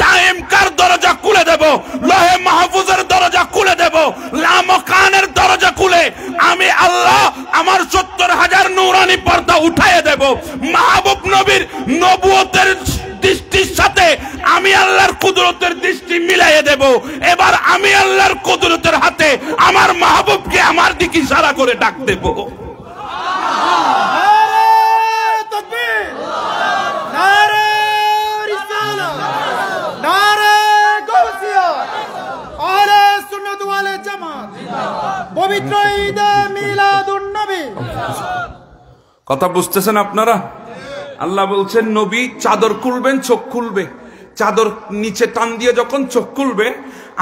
তাইমকার দরজা খুলে দেব, লহে মাহফুজের দরজা খুলে দেব, লামকানের দরজা খুলে আমি আল্লাহ আমার 70,000 নূরানি পর্দা উঠাইয়ে দেব। মাহবুব নবীর নবুয়তের দৃষ্টির সাথে আমি আল্লাহর কুদরতের দৃষ্টি মিলাইয়ে দেব। এবার আমি আল্লাহর কুদরতের হাতে আমার মাহবুবকে আমার দিকে ইশারা করে ডাক দেব। পবিত্র ঈদে মিলাদুন নবী। কথা বুঝতেছেন আপনারা? আল্লাহ বলছেন নবী চাদর খুলবেন, চোখ খুলবে। চাদর নিচে টান দিয়ে যখন চোখ খুলবে,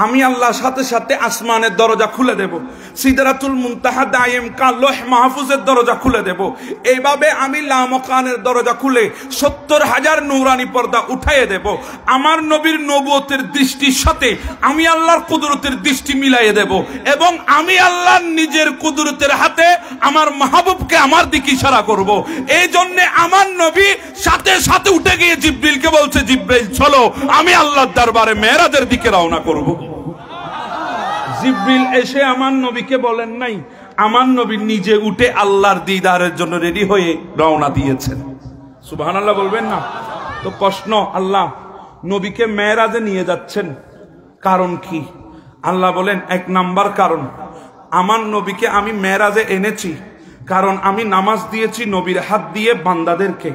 আমি আল্লাহ সাথে সাথে আসমানের দরজা খুলে দেব, সিদরাতুল মুনতাহা দায়েম কা লৌহ মাহফুজের দরজা খুলে দেব। এইভাবে আমি লামকানের দরজা খুলে 70,000 নূরানি পর্দা উঠাইয়ে দেব। আমার নবীর নবুয়তের দৃষ্টির সাথে আমি আল্লাহর কুদরতের দৃষ্টি মিলাইয়ে দেব, এবং আমি আল্লাহর নিজের কুদরতের হাতে আমার মাহবুবকে আমার দিকে ইশারা করব। এই জন্য আমার নবী সাথে সাথে উঠে গিয়ে জিবরিলকে বলছে, জিবরিল চলো, আমি আল্লাহর দরবারে মেরাজের দিকে রওনা করব। জিবরিল এসে আমার নবীকে বলেন নাই, আমার নবী নিজে উঠে আল্লাহর দিদারের জন্য রেডি হয়ে রওনা দিয়েছেন। সুবহানাল্লাহ বলবেন না? তো প্রশ্ন, আল্লাহ নবীকে মেরাজে নিয়ে যাচ্ছেন, কারণ কি? আল্লাহ বলেন, এক নাম্বার কারণ, আমার নবীকে আমি মেরাজে এনেছি কারণ আমি নামাজ দিয়েছি নবীর হাত দিয়ে বান্দাদেরকে,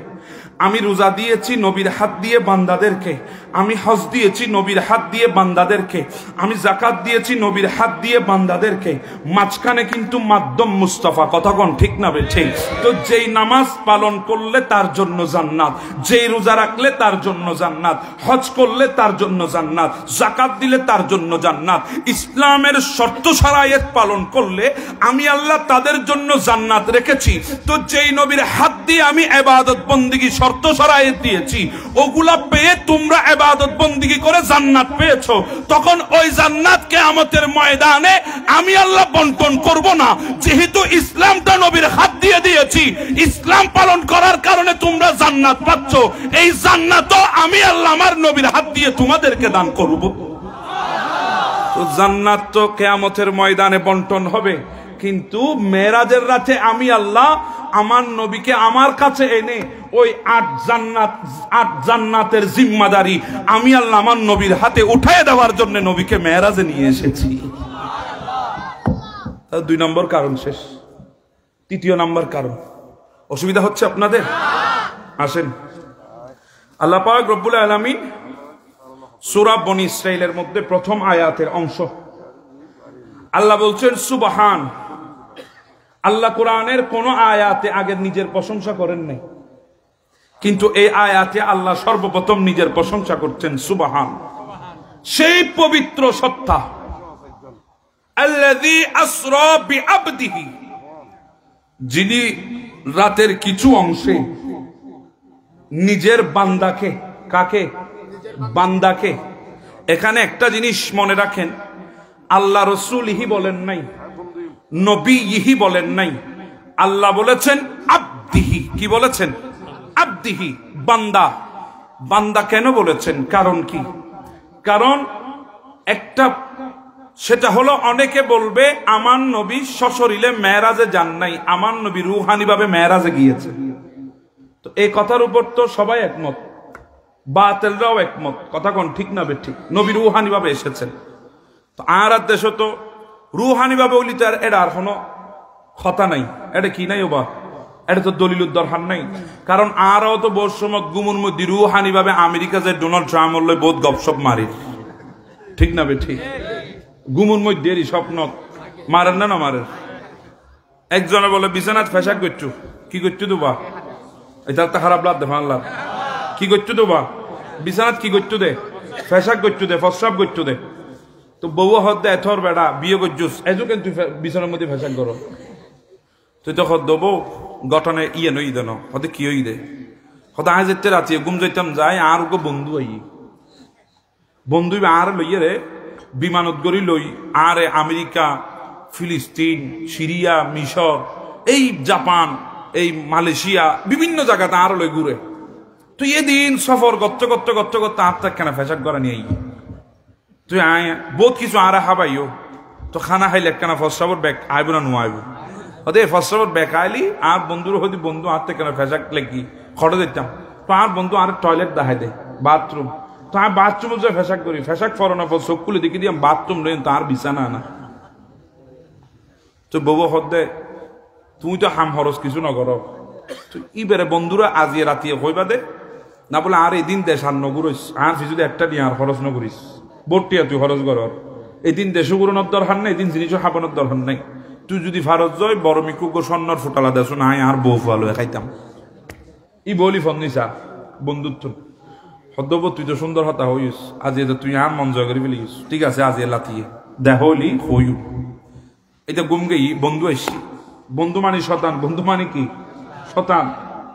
আমি রোজা দিয়েছি নবীর হাত দিয়ে বান্দাদেরকে, আমি হজ দিয়েছি নবীর হাত দিয়ে বান্দাদেরকে, আমি যাকাত দিয়েছি নবীর হাত দিয়ে বান্দাদেরকে। মাঝখানে কিন্তু মাধ্যম মুস্তাফা, কথা কোন ঠিক না ঠিক? তো যেই নামাজ পালন করলে তার জন্য জান্নাত, যেই রোজা রাখলে তার জন্য জান্নাত, হজ করলে তার জন্য জান্নাত, যাকাত দিলে তার জন্য জান্নাত, ইসলামের শর্ত শরায়েত পালন করলে আমি আল্লাহ তাদের জন্য জান্নাত রেখেছি। তো যেই নবীর হাত দিয়ে আমি ইবাদত বন্দেগী শর্ত শরায়েত দিয়েছি, ওগুলা পেয়ে তোমরা ইবাদত বন্দেগী করে জান্নাত পেয়েছো, তখন ওই জান্নাত কিয়ামতের ময়দানে আমি আল্লাহ বন্টন করব না। যেহেতু ইসলামটা নবীর হাত দিয়ে দিয়েছি, ইসলাম পালন করার কারণে তোমরা জান্নাত পাচ্ছ, এই জান্নাতও আমি আল্লাহ আমার নবীর হাত দিয়ে তোমাদেরকে দান করব। তো জান্নাত তো কিয়ামতের ময়দানে বন্টন হবে, কিন্তু মেরাজের রাতে আমি আল্লাহ আমার নবীকে আমার কাছে এনে ওই 8 জান্নাতের জিম্মাদারি আমি আল্লাহ আমার নবীর হাতে উঠায় দেওয়ার জন্য নবীকে মেরাজে নিয়ে এসেছি। 2 নম্বর কারণ শেষ। 3য় নম্বর কারণ, অসুবিধা হচ্ছে আপনাদের? আসেন, আল্লাহ পাক রব্বুল আলামিন সূরা বনী ইসরাঈলের মধ্যে প্রথম আয়াতের অংশ আল্লাহ বলছেন সুবহান। আল্লাহ কোরআনের কোন আয়াতে আগে নিজের প্রশংসা করেন নাই, কিন্তু এই আয়াতে আল্লাহ সর্বপ্রথম নিজের প্রশংসা করছেন সুবহান। সেই পবিত্র সত্তা আল্লাযী আসরা বিআবদিহি, যিনি রাতের কিছু অংশে নিজের বান্দাকে, কাকে? বান্দাকে। এখানে একটা জিনিস মনে রাখেন, আল্লাহ রাসূলহি বলেন নাই, নবীহি বলেন নাই, আল্লাহ বলেছেন আবদিহি। কি বলেছেন? আবদিহি, বান্দা। বান্দা কেন বলেছেন? কারণ কি? কারণ একটা, সেটা হলো অনেকে বলবে আমার নবী সশরীরে মেরাজে যান নাই, আমার নবী রুহানি ভাবে মেরাজে গিয়েছে। তো এই কথার উপর তো সবাই একমত, বাতিলরাও একমত, কথা কোন ঠিক না ঠিক? নবী রুহানি ভাবে এসেছেন। তো আর দেশ তো রুহানি ভাবে বলি তো এটা আর কোনো কথা নাই, এটা কি নাই ওবা, এটা তো দলিলুর দরকার নাই। কারণ আরও তো বহু সময় গুমুর মধ্যে রুহানি ভাবে আমেরিকা যে ডোনাল্ড ট্রাম্প হল বহুত গপসপ মারি, ঠিক না ঠিক? গুমুর মধ্যে স্বপ্ন মারেন না মারেন। একজনে বলে বিছানাত ফেসাক করছু, কি করছু তো বা, এটা তো খারাপ লাভ দেখো আল্লাহ, কি করছু তো বা, বিছানাত কি করছু দে, ফেসাক করছু দে, ফসাব করছু দে। তো বউ হদ দে এথর বেড়া বিয়ে করছুস, এজু কেন তুই বিছানার মধ্যে ফেসাক করো? তুই তো হদ দেবো গঠনে ইয়ে নই দেন, হতে কি হই দে, হতে আজ যেতে রাতি ঘুম যাইতাম যাই, আর গো বন্ধু আই, বন্ধু আর লইয়ে রে বিমানত গড়ি লই, আর আমেরিকা, ফিলিস্তিন, সিরিয়া, মিশর, এই জাপান, এই মালয়েশিয়া, বিভিন্ন জায়গাতে আর লই ঘুরে। তুই এদিন সফর করতে করতে করতে করতে আর তাক কেন ফেসাক করা নিয়ে তুই আয় বহুত কিছু আর খাবাইও, তো খানা খাইলে একখানা ফসরাবর ব্যাগ আইব না নো আইব, হতে ফসরাবর ব্যাগ আইলি আর বন্ধুর হয়তো বন্ধু আর থেকে কেন ফেসাক লেগি খড়ে দিতাম, তো আর বন্ধু আর টয়লেট দেখাই দে, বাথরুম, তো আমি বাথরুমে যে ফেসাক করি, ফেসাক ফরনা ফল চোখ খুলে দেখি দিয়ে বাথরুম রইন, তো আর বিছানা না। তো বউ হদ দে তুই তো হাম খরচ কিছু নকর, তো ইবারে বন্ধুরা আজিয়ে রাতিয়ে কইবা দে না, বলে আর এদিন দেশ আর নগরিস, আর যদি একটা নিয়ে আর খরচ নকরিস, বটিয়া তুই খরচ কর, এদিন দেশও গুরুনোর দরকার নাই, এদিন জিনিসও হাবানোর দরকার নাই। তুই যদি ফারত জয় বড় মিকু গো স্বর্ণর ফোটালা দেশ না, আর বউ ফালো খাইতাম, ই বলি ফন্দিসা বন্ধুত্ব। হদ্দব তুই তো সুন্দর হতা হইস আজ তুই আর মন জয় করে ফেলিস ঠিক আছে আজ লাতিয়ে দেহলি হইউ এটা গুম গেই বন্ধু এসছি বন্ধু মানে শতান বন্ধু মানে কি শতান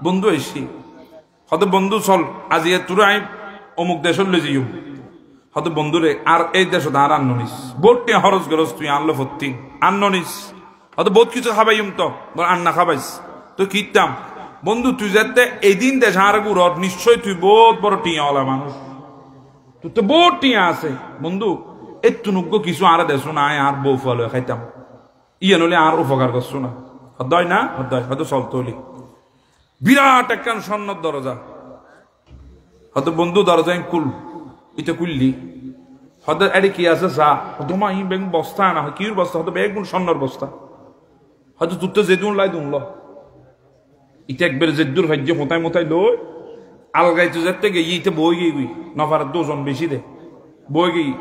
বন্ধু এসছি হয়তো বন্ধু চল আজ তোর আই অমুক দেশ লে যাইম হয়তো বন্ধুরে আর এই দেশ আর আননিস বোট টিয়া হরস গরস তুই আনলো ভর্তি আননিস হয়তো বহুত কিছু খাবাইম তো আন্না খাবাইস তো কিতাম বন্ধু তুই যাতে এদিন দেশ আর গুড় নিশ্চয় তুই বহুত বড় টিয়াওয়ালা মানুষ তুই তো বহুত টিয়া আছে বন্ধু একটু নুগ্য কিছু আর দেশ না আর বউ ফল খাইতাম ইয়ে নলে আর উপকার করছো না হদ্দয় না হদ্দয় হয়তো চলতো হলি বিরাট একখান স্বর্ণর দরজা হয়তো বন্ধু দরজা কুল এটা কুললি হয়তো এডি কি আছে চা তোমার ই বেগ বস্তা না কির বস্তা হয়তো বেগ গুণ স্বর্ণর বস্তা হয়তো তুই তো যেদুন লাই দুন ইটা একবার যেদুর ভাজ্য মোতায় মোতায় লই আলগাই তো যেতে গিয়ে ইতে বই গিয়ে গুই নফার দুজন বেশি দে বই গিয়ে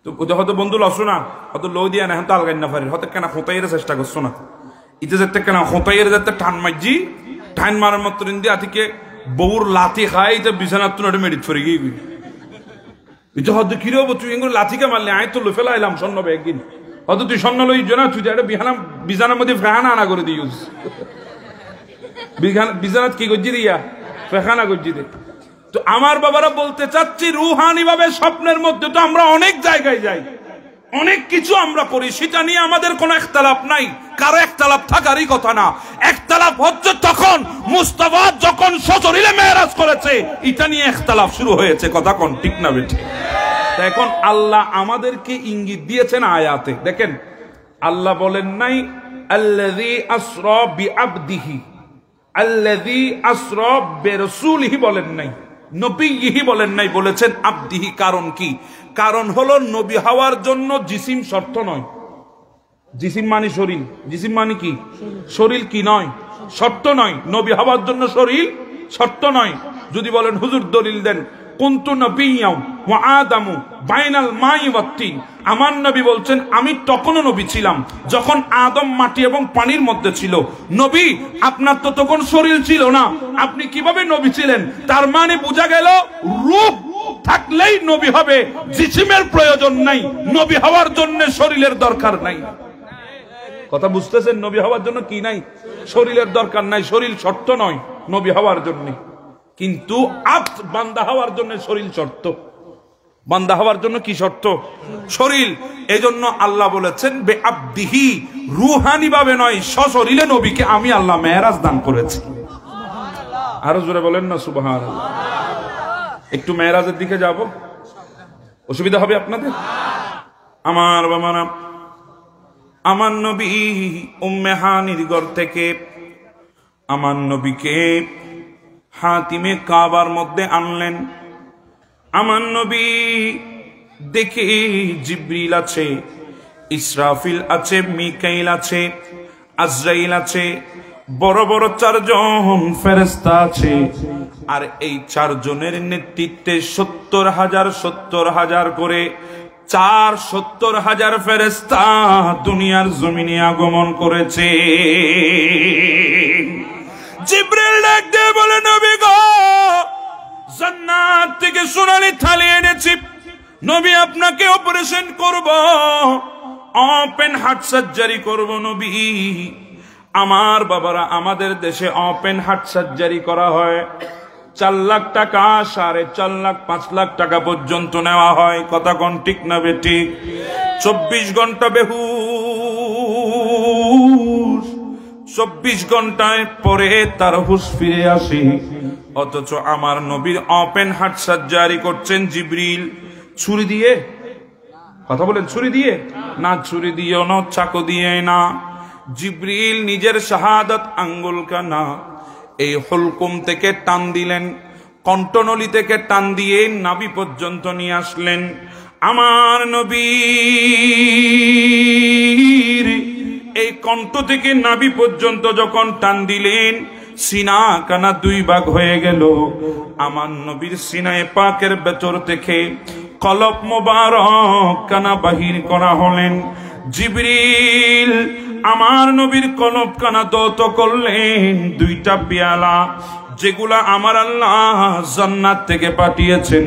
তো হয়তো বন্ধু লসো না হয়তো লই দিয়া না হয়তো আলগাই না পারি হয়তো কেন খোঁতাইয়ের চেষ্টা করছো না ইতে যেতে কেন খোঁতাইয়ের যাতে টান মারজি টান মারার মাত্র দিয়ে আতিকে বউর লাথি খাই এটা বিছানার তুন মেডিট ফরে গিয়ে গুই এটা হয়তো কি রব তুই এগুলো লাথিকে মারলে আয় তো লো ফেলাইলাম স্বর্ণ একদিন হয়তো তুই স্বর্ণ লই না তুই একটা বিছানার মধ্যে ফেহানা আনা করে দিস বিছানাত কি করছি দিয়া ফেখানা করছি দে তো আমার বাবারা বলতে চাচ্ছি রুহানি ভাবে স্বপ্নের মধ্যে তো আমরা অনেক জায়গায় যাই অনেক কিছু আমরা করি সেটা নিয়ে আমাদের কোনো একতলাপ নাই কারো একতলাপ থাকারই কথা না একতলাপ হচ্ছে তখন মুস্তাফা যখন সশরীরে মেরাজ করেছে এটা নিয়ে একতলাপ শুরু হয়েছে কথা কোন ঠিক না বেঠে এখন আল্লাহ আমাদেরকে ইঙ্গিত দিয়েছেন আয়াতে দেখেন আল্লাহ বলেন নাই আল্লাযী আসরা বিআবদিহি আল্লাযী আসরা বিরাসূলিহি বলেন নাই নবীহি বলেন নাই বলেছেন আবদিহি কারণ কি কারণ হলো নবী হওয়ার জন্য জিসিম শর্ত নয় জিসিম মানে শরীর জিসিম মানে কি শরীর কি নয় শর্ত নয় নবী হওয়ার জন্য শরীর শর্ত নয় যদি বলেন হুজুর দলিল দেন কুনতু নবিয়্যাও ওয়া আদামু বাইনাল মাই ওয়াত তিন আমার নবী বলছেন আমি তখনও নবী ছিলাম যখন আদম মাটি এবং পানির মধ্যে ছিল নবী আপনার তো তখন শরীর ছিল না আপনি কিভাবে নবী ছিলেন তার মানে বোঝা গেল রূহ থাকলেই নবী হবে জিসিমের প্রয়োজন নাই নবী হওয়ার জন্য শরীরের দরকার নাই কথা বুঝতেছেন নবী হওয়ার জন্য কি নাই শরীরের দরকার নাই শরীর শর্ত নয় নবী হওয়ার জন্য কিন্তু আব্দ বান্দা হওয়ার জন্য শরীর শর্ত বান্দা হওয়ার জন্য কি শর্ত শরীর এজন্য আল্লাহ বলেছেন বে আবদিহি রুহানি ভাবে নয় সশরীরে নবীকে আমি আল্লাহ মেরাজ দান করেছি আরো জোরে বলেন না সুবহানাল্লাহ একটু মেরাজের দিকে যাব অসুবিধা হবে আপনাদের আমার বাবারা আমার নবী উম্মে হানির ঘর থেকে আমার নবীকে হাতিমে কাবার মধ্যে আনলেন আমার নবী দেখে জিবরিল আছে ইসরাফিল আছে মিকাইল আছে আজরাইল আছে বড় বড় চারজন ফেরেশতা আছে আর এই চারজনের নেতৃত্বে 70,000 করে 70,000 ফেরেশতা দুনিয়ার জমিনে আগমন করেছে জিবরিল ডাক দিয়ে বলে নবী গো জান্নাত থেকে সোনালী থালি এনেছি নবী আপনাকে অপারেশন করব ওপেন হার্ট সার্জারি করব নবী আমার বাবারা আমাদের দেশে ওপেন হার্ট সার্জারি করা হয় 4 লাখ টাকা 4.5 লাখ 5 লাখ টাকা পর্যন্ত নেওয়া হয় কথা কোন ঠিক না বেঠিক 24 ঘন্টা বেহুশ 24 ঘন্টায় পরে তার হুঁশ ফিরে আসে অথচ আমার নবীর ওপেন হার্ট সার্জারি করছেন জিবরিল ছুরি দিয়ে কথা বলেন ছুরি দিয়ে না ছুরি দিয়েও না চাকু দিয়ে না জিবরিল নিজের শাহাদাত আঙ্গুল কানা এই হুলকুম থেকে টান দিলেন কণ্ঠনলী থেকে টান দিয়ে নাভি পর্যন্ত নিয়ে আসলেন আমার নবীর এই কণ্ঠ থেকে নাভি পর্যন্ত যখন টান দিলেন সিনা কানা 2 ভাগ হয়ে গেল আমার নবীর সিনায়ে পাকের ভেতর থেকে কলব মোবারক কানা বাহির করা হলেন জিবরিল আমার নবীর কলব কানা দৌত করলেন 2টা পেয়ালা যেগুলা আমার আল্লাহ জান্নাত থেকে পাঠিয়েছেন।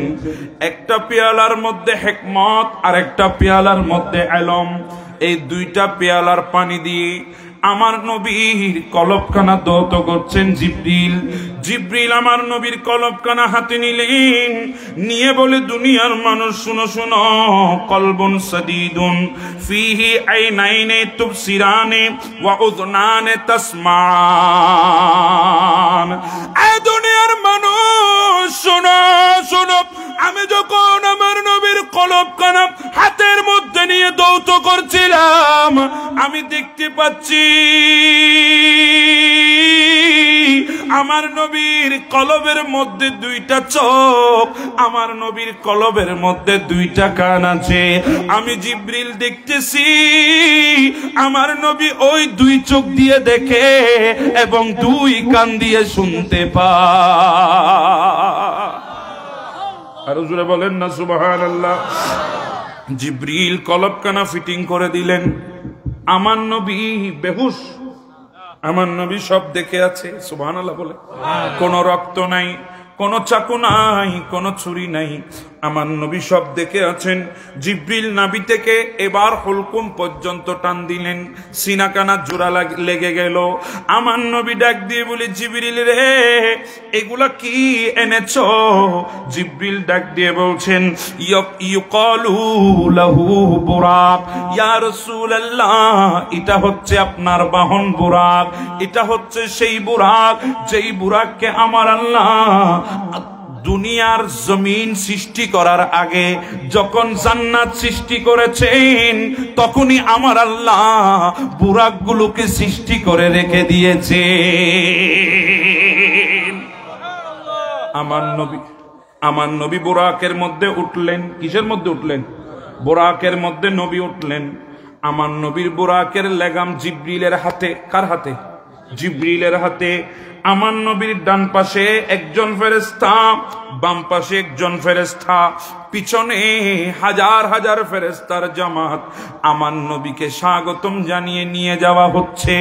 একটা পেয়ালার মধ্যে হিকমত আর একটা পেয়ালার মধ্যে ইলম। এই দুইটা পেয়ালার পানি দিয়ে আমার নবীর কলবখানা দৌত করছেন জিবরিল। জিবরিল আমার নবীর কলবখানা হাতে নিলেন, নিয়ে বলে দুনিয়ার মানুষ শুনো শুনো, কলবুন সাদীদুন ফিহি আইনাইনে তুবসিরানে ওয়া উযনানে তাসমান। এই দুনিয়ার মানুষ শোনো শোনো, আমি যখন আমার নবীর কলবখানা হাতের মধ্যে নিয়ে দৌত করছিলাম, আমি দেখতে পাচ্ছি আমার নবীর কলবের মধ্যে দুইটা চোখ, আমার নবীর কলবের মধ্যে দুইটা কান আছে। আমি জিবরিল দেখতেছি আমার নবী ওই দুই চোখ দিয়ে দেখে এবং দুই কান দিয়ে শুনতে পায়। আর জোরে বলেন না সুবহানাল্লাহ। জিবরিল কলবখানা ফিটিং করে দিলেন, আমার নবী বেহুশ, আমার নবী সব দেখে আছে। সুবহানাল্লাহ বলে। কোনো রক্ত নাই, কোনো চাকু নাই, কোনো ছুরি নাই, আমার নবী সব দেখে আছেন। জিবরিল নাভি থেকে এবার হুলকুম পর্যন্ত টান দিলেন, সিনাকানা জোড়া লেগে গেল। আমার নবী ডাক দিয়ে বলে, জিবরিল রে, এগুলা কি এনেছো? জিবরিল ডাক দিয়ে বলছেন, ইউকালু লাহু বুরাক। ইয়া রাসূলুল্লাহ, এটা হচ্ছে আপনার বাহন বুরাক। এটা হচ্ছে সেই বুরাক যেই বুরাককে আমার আল্লাহ দুনিয়ার জমিন সৃষ্টি করার আগে যখন জান্নাত সৃষ্টি করেছেন, তখনই আমার আল্লাহ বুরাকগুলোকে সৃষ্টি করে রেখে দিয়েছে। আমার নবী বুরাকের মধ্যে উঠলেন। কিসের মধ্যে উঠলেন? বুরাকের মধ্যে নবী উঠলেন। আমার নবীর বুরাকের লেগাম জিবরিলের হাতে। কার হাতে? জিবরিলের হাতে। আমার নবীর ডান পাশে একজন ফেরেশতা, বাম পাশে একজন ফেরেশতা, পিছনে হাজার হাজার ফেরেশতার জামাত। আমার নবীকে স্বাগতম জানিয়ে নিয়ে যাওয়া হচ্ছে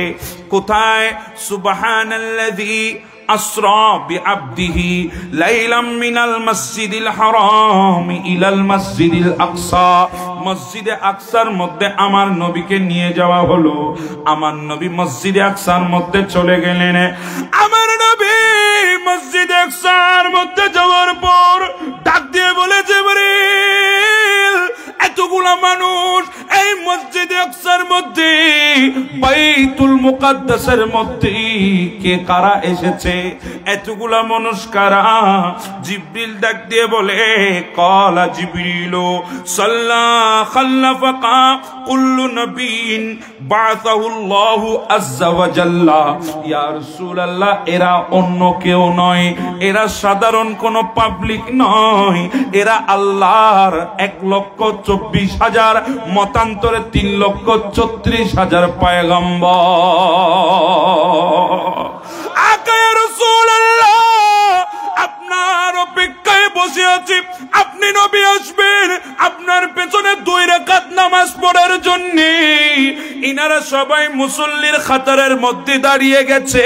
কোথায়? সুবহানাল্লাযী আসরা বিআবদিহি লাইলাম মিনাল মসজিদিল হারাম ইলাল মসজিদিল আকসা। মসজিদে আকসার মধ্যে আমার নবীকে নিয়ে যাওয়া হলো। আমার নবী মসজিদে আকসার মধ্যে চলে গেলেন। আমার নবী মসজিদে আকসার মধ্যে যাওয়ার পর ডাক দিয়ে বলে, জিবরিল, এতগুলা মানুষ এই মসজিদে আকসার মধ্যে, বাইতুল মুকাদ্দাসের মধ্যে কে কারা এসেছে? এতগুলা মানুষ কারা? জিবরিল ডাক দিয়ে বলে, ক্বালা জিবরিলু সাল্লা খাল্লাফাকা কুল্লু নবিয়্যিন বাআসাহুল্লাহু আযজা ওয়া জাল্লা। ইয়া রাসূলুল্লাহ, এরা অন্য কেউ নয়, এরা সাধারণ কোন পাবলিক নয়, এরা আল্লাহর 1,24,000, মতান্তরে 3,34,000 পয়গম্বর। আকায়ে রাসূলুল্লাহ, আপনার অপেক্ষায় বসে আছি, আপনি নবী আসবেন, আপনার পেছনে 2 রাকাত নামাজ পড়ার জন্য। ইনারা সবাই মুসল্লির খাতারের মধ্যে দাঁড়িয়ে গেছে।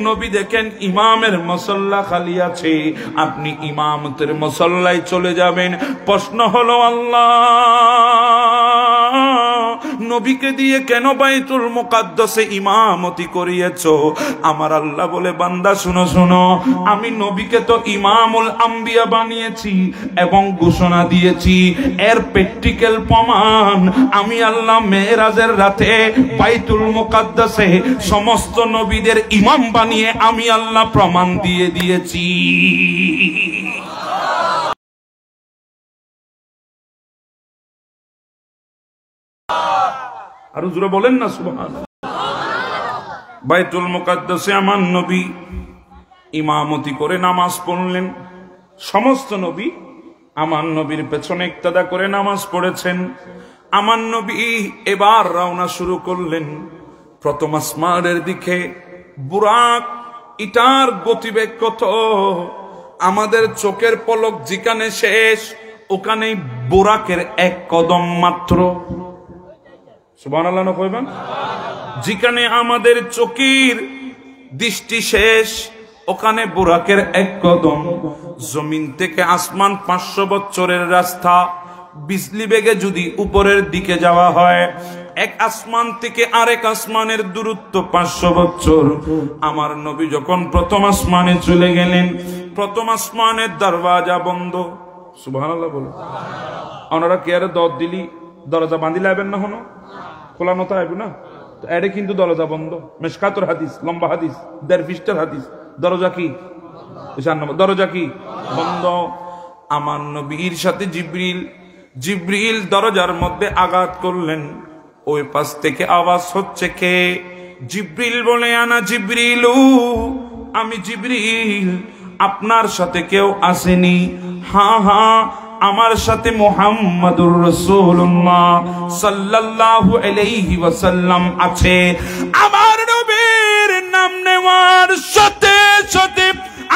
নবী দেখেন ইমামের মুসল্লা খালি আছে, আপনি ইমামতের মুসল্লায় চলে যাবেন। প্রশ্ন হলো, আল্লাহ নবীকে দিয়ে কেন বাইতুল মুকাদ্দাসে ইমামতি করিয়েছো? আমার আল্লাহ বলে, বান্দা শুনো শুনো, আমি নবীকে তো ইমামুল আম্বিয়া বানিয়েছি এবং ঘোষণা দিয়েছি, এর প্র্যাকটিক্যাল প্রমাণ আমি আল্লাহ মেরাজের রাতে বাইতুল মুকাদ্দাসে সমস্ত নবীদের ইমাম বানিয়ে আমি আল্লাহ প্রমাণ দিয়ে দিয়েছি। আর হুজুরে বলেন না সুবহানাল্লাহ। বাইতুল মুকাদ্দাসে আমার নবী ইমামতি করে নামাজ পড়লেন। সমস্ত নবী আমার নবীর পেছনে ইক্তাদা করে নামাজ পড়েছেন। আমার নবী এবার রওনা শুরু করলেন প্রথম আসমানের দিকে। বুরাক, এটার গতিবেগ কত? আমাদের চোখের পলক যেখানে শেষ, ওখানেই বুরাকের 1 কদম মাত্র। সুবহানাল্লাহ না কইবেন? যেখানে আমাদের চোখের দৃষ্টি শেষ, ওখানে বুরাকের এক কদম, জমিন থেকে আসমান 500 বছরের রাস্তা। বিজলি বেগে যদি উপরের দিকে যাওয়া হয়, এক আসমান থেকে আরেক আসমানের দূরত্ব 500 বছর। আমার নবী যখন প্রথম আসমানে চলে গেলেন, প্রথম আসমানের দরওয়াজা বন্ধ। সুবহানাল্লাহ বলো। ওনারা কি আরে দর দিলি দরজা বাঁধি লাইবেন না, হনো খোলা নতা আইব না, এডে কিন্তু দরজা বন্ধ। মিশকাতুর হাদিস, লম্বা হাদিস, 1.5 পৃষ্ঠার হাদিস। দরজা কি? দরজা কি? বন্ধ। আমার নবীর সাথে জিবরিল দরজার মধ্যে আঘাত করলেন। ওই পাশ থেকে আওয়াজ হচ্ছে, কে? জিবরিল বলে, আনা জিবরিলু, আমি জিবরিল। আপনার সাথে কেউ আসেনি? হ্যাঁ হ্যাঁ, আমার সাথে মুহাম্মাদুর রাসূলুল্লাহ সাল্লাল্লাহু আলাইহি ওয়াসাল্লাম আছে। আমার নবীর নাম নেওয়ার সাথে সাথে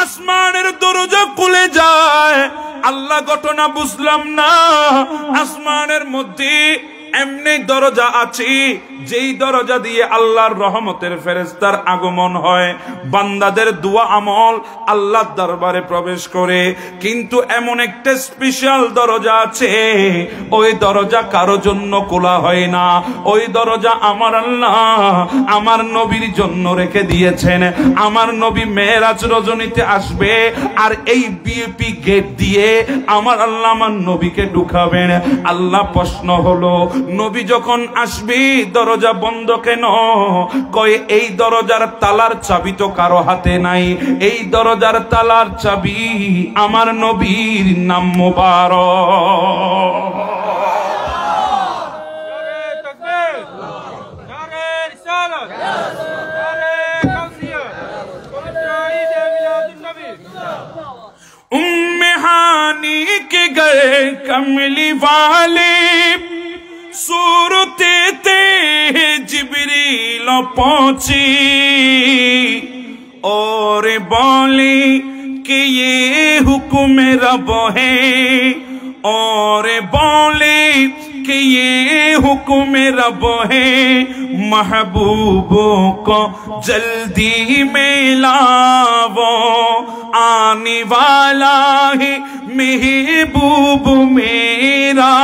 আসমানের দরজা খুলে যায়। আল্লাহ ঘটনা বুঝলাম না, আসমানের মধ্যে এমনি দরজা আছে যেই দরজা দিয়ে আল্লাহর রহমতের ফেরেশতার আগমন হয়, বান্দাদের দোয়া আমল আল্লাহর দরবারে প্রবেশ করে। কিন্তু এমন একটা স্পেশাল দরজা আছে, ওই দরজা কারো জন্য খোলা হয় না। ওই দরজা আমার আল্লাহ আমার নবীর জন্য রেখে দিয়েছেন। আমার নবী মেরাজ রজনীতে আসবে, আর এই বিএপি গেট দিয়ে আমার আল্লাহ আমার নবীকে ঢুকাবেন। আল্লাহ প্রশ্ন হলো, নবী যখন আসবে দরজা বন্ধ কেন? কয়, এই দরজার তালার চাবি তো কারো হাতে নাই। এই দরজার তালার চাবি আমার নবীর নাম মুবারক। उम्मे हानी के गए कमली वाले सूरते ते जिब्रील पहुंची और बोले कि ये हुक्म रब है, और बोले कि ये हुक्म रब है, महबूबों को जल्दी में लावो, आने वाला है महबूब मेरा,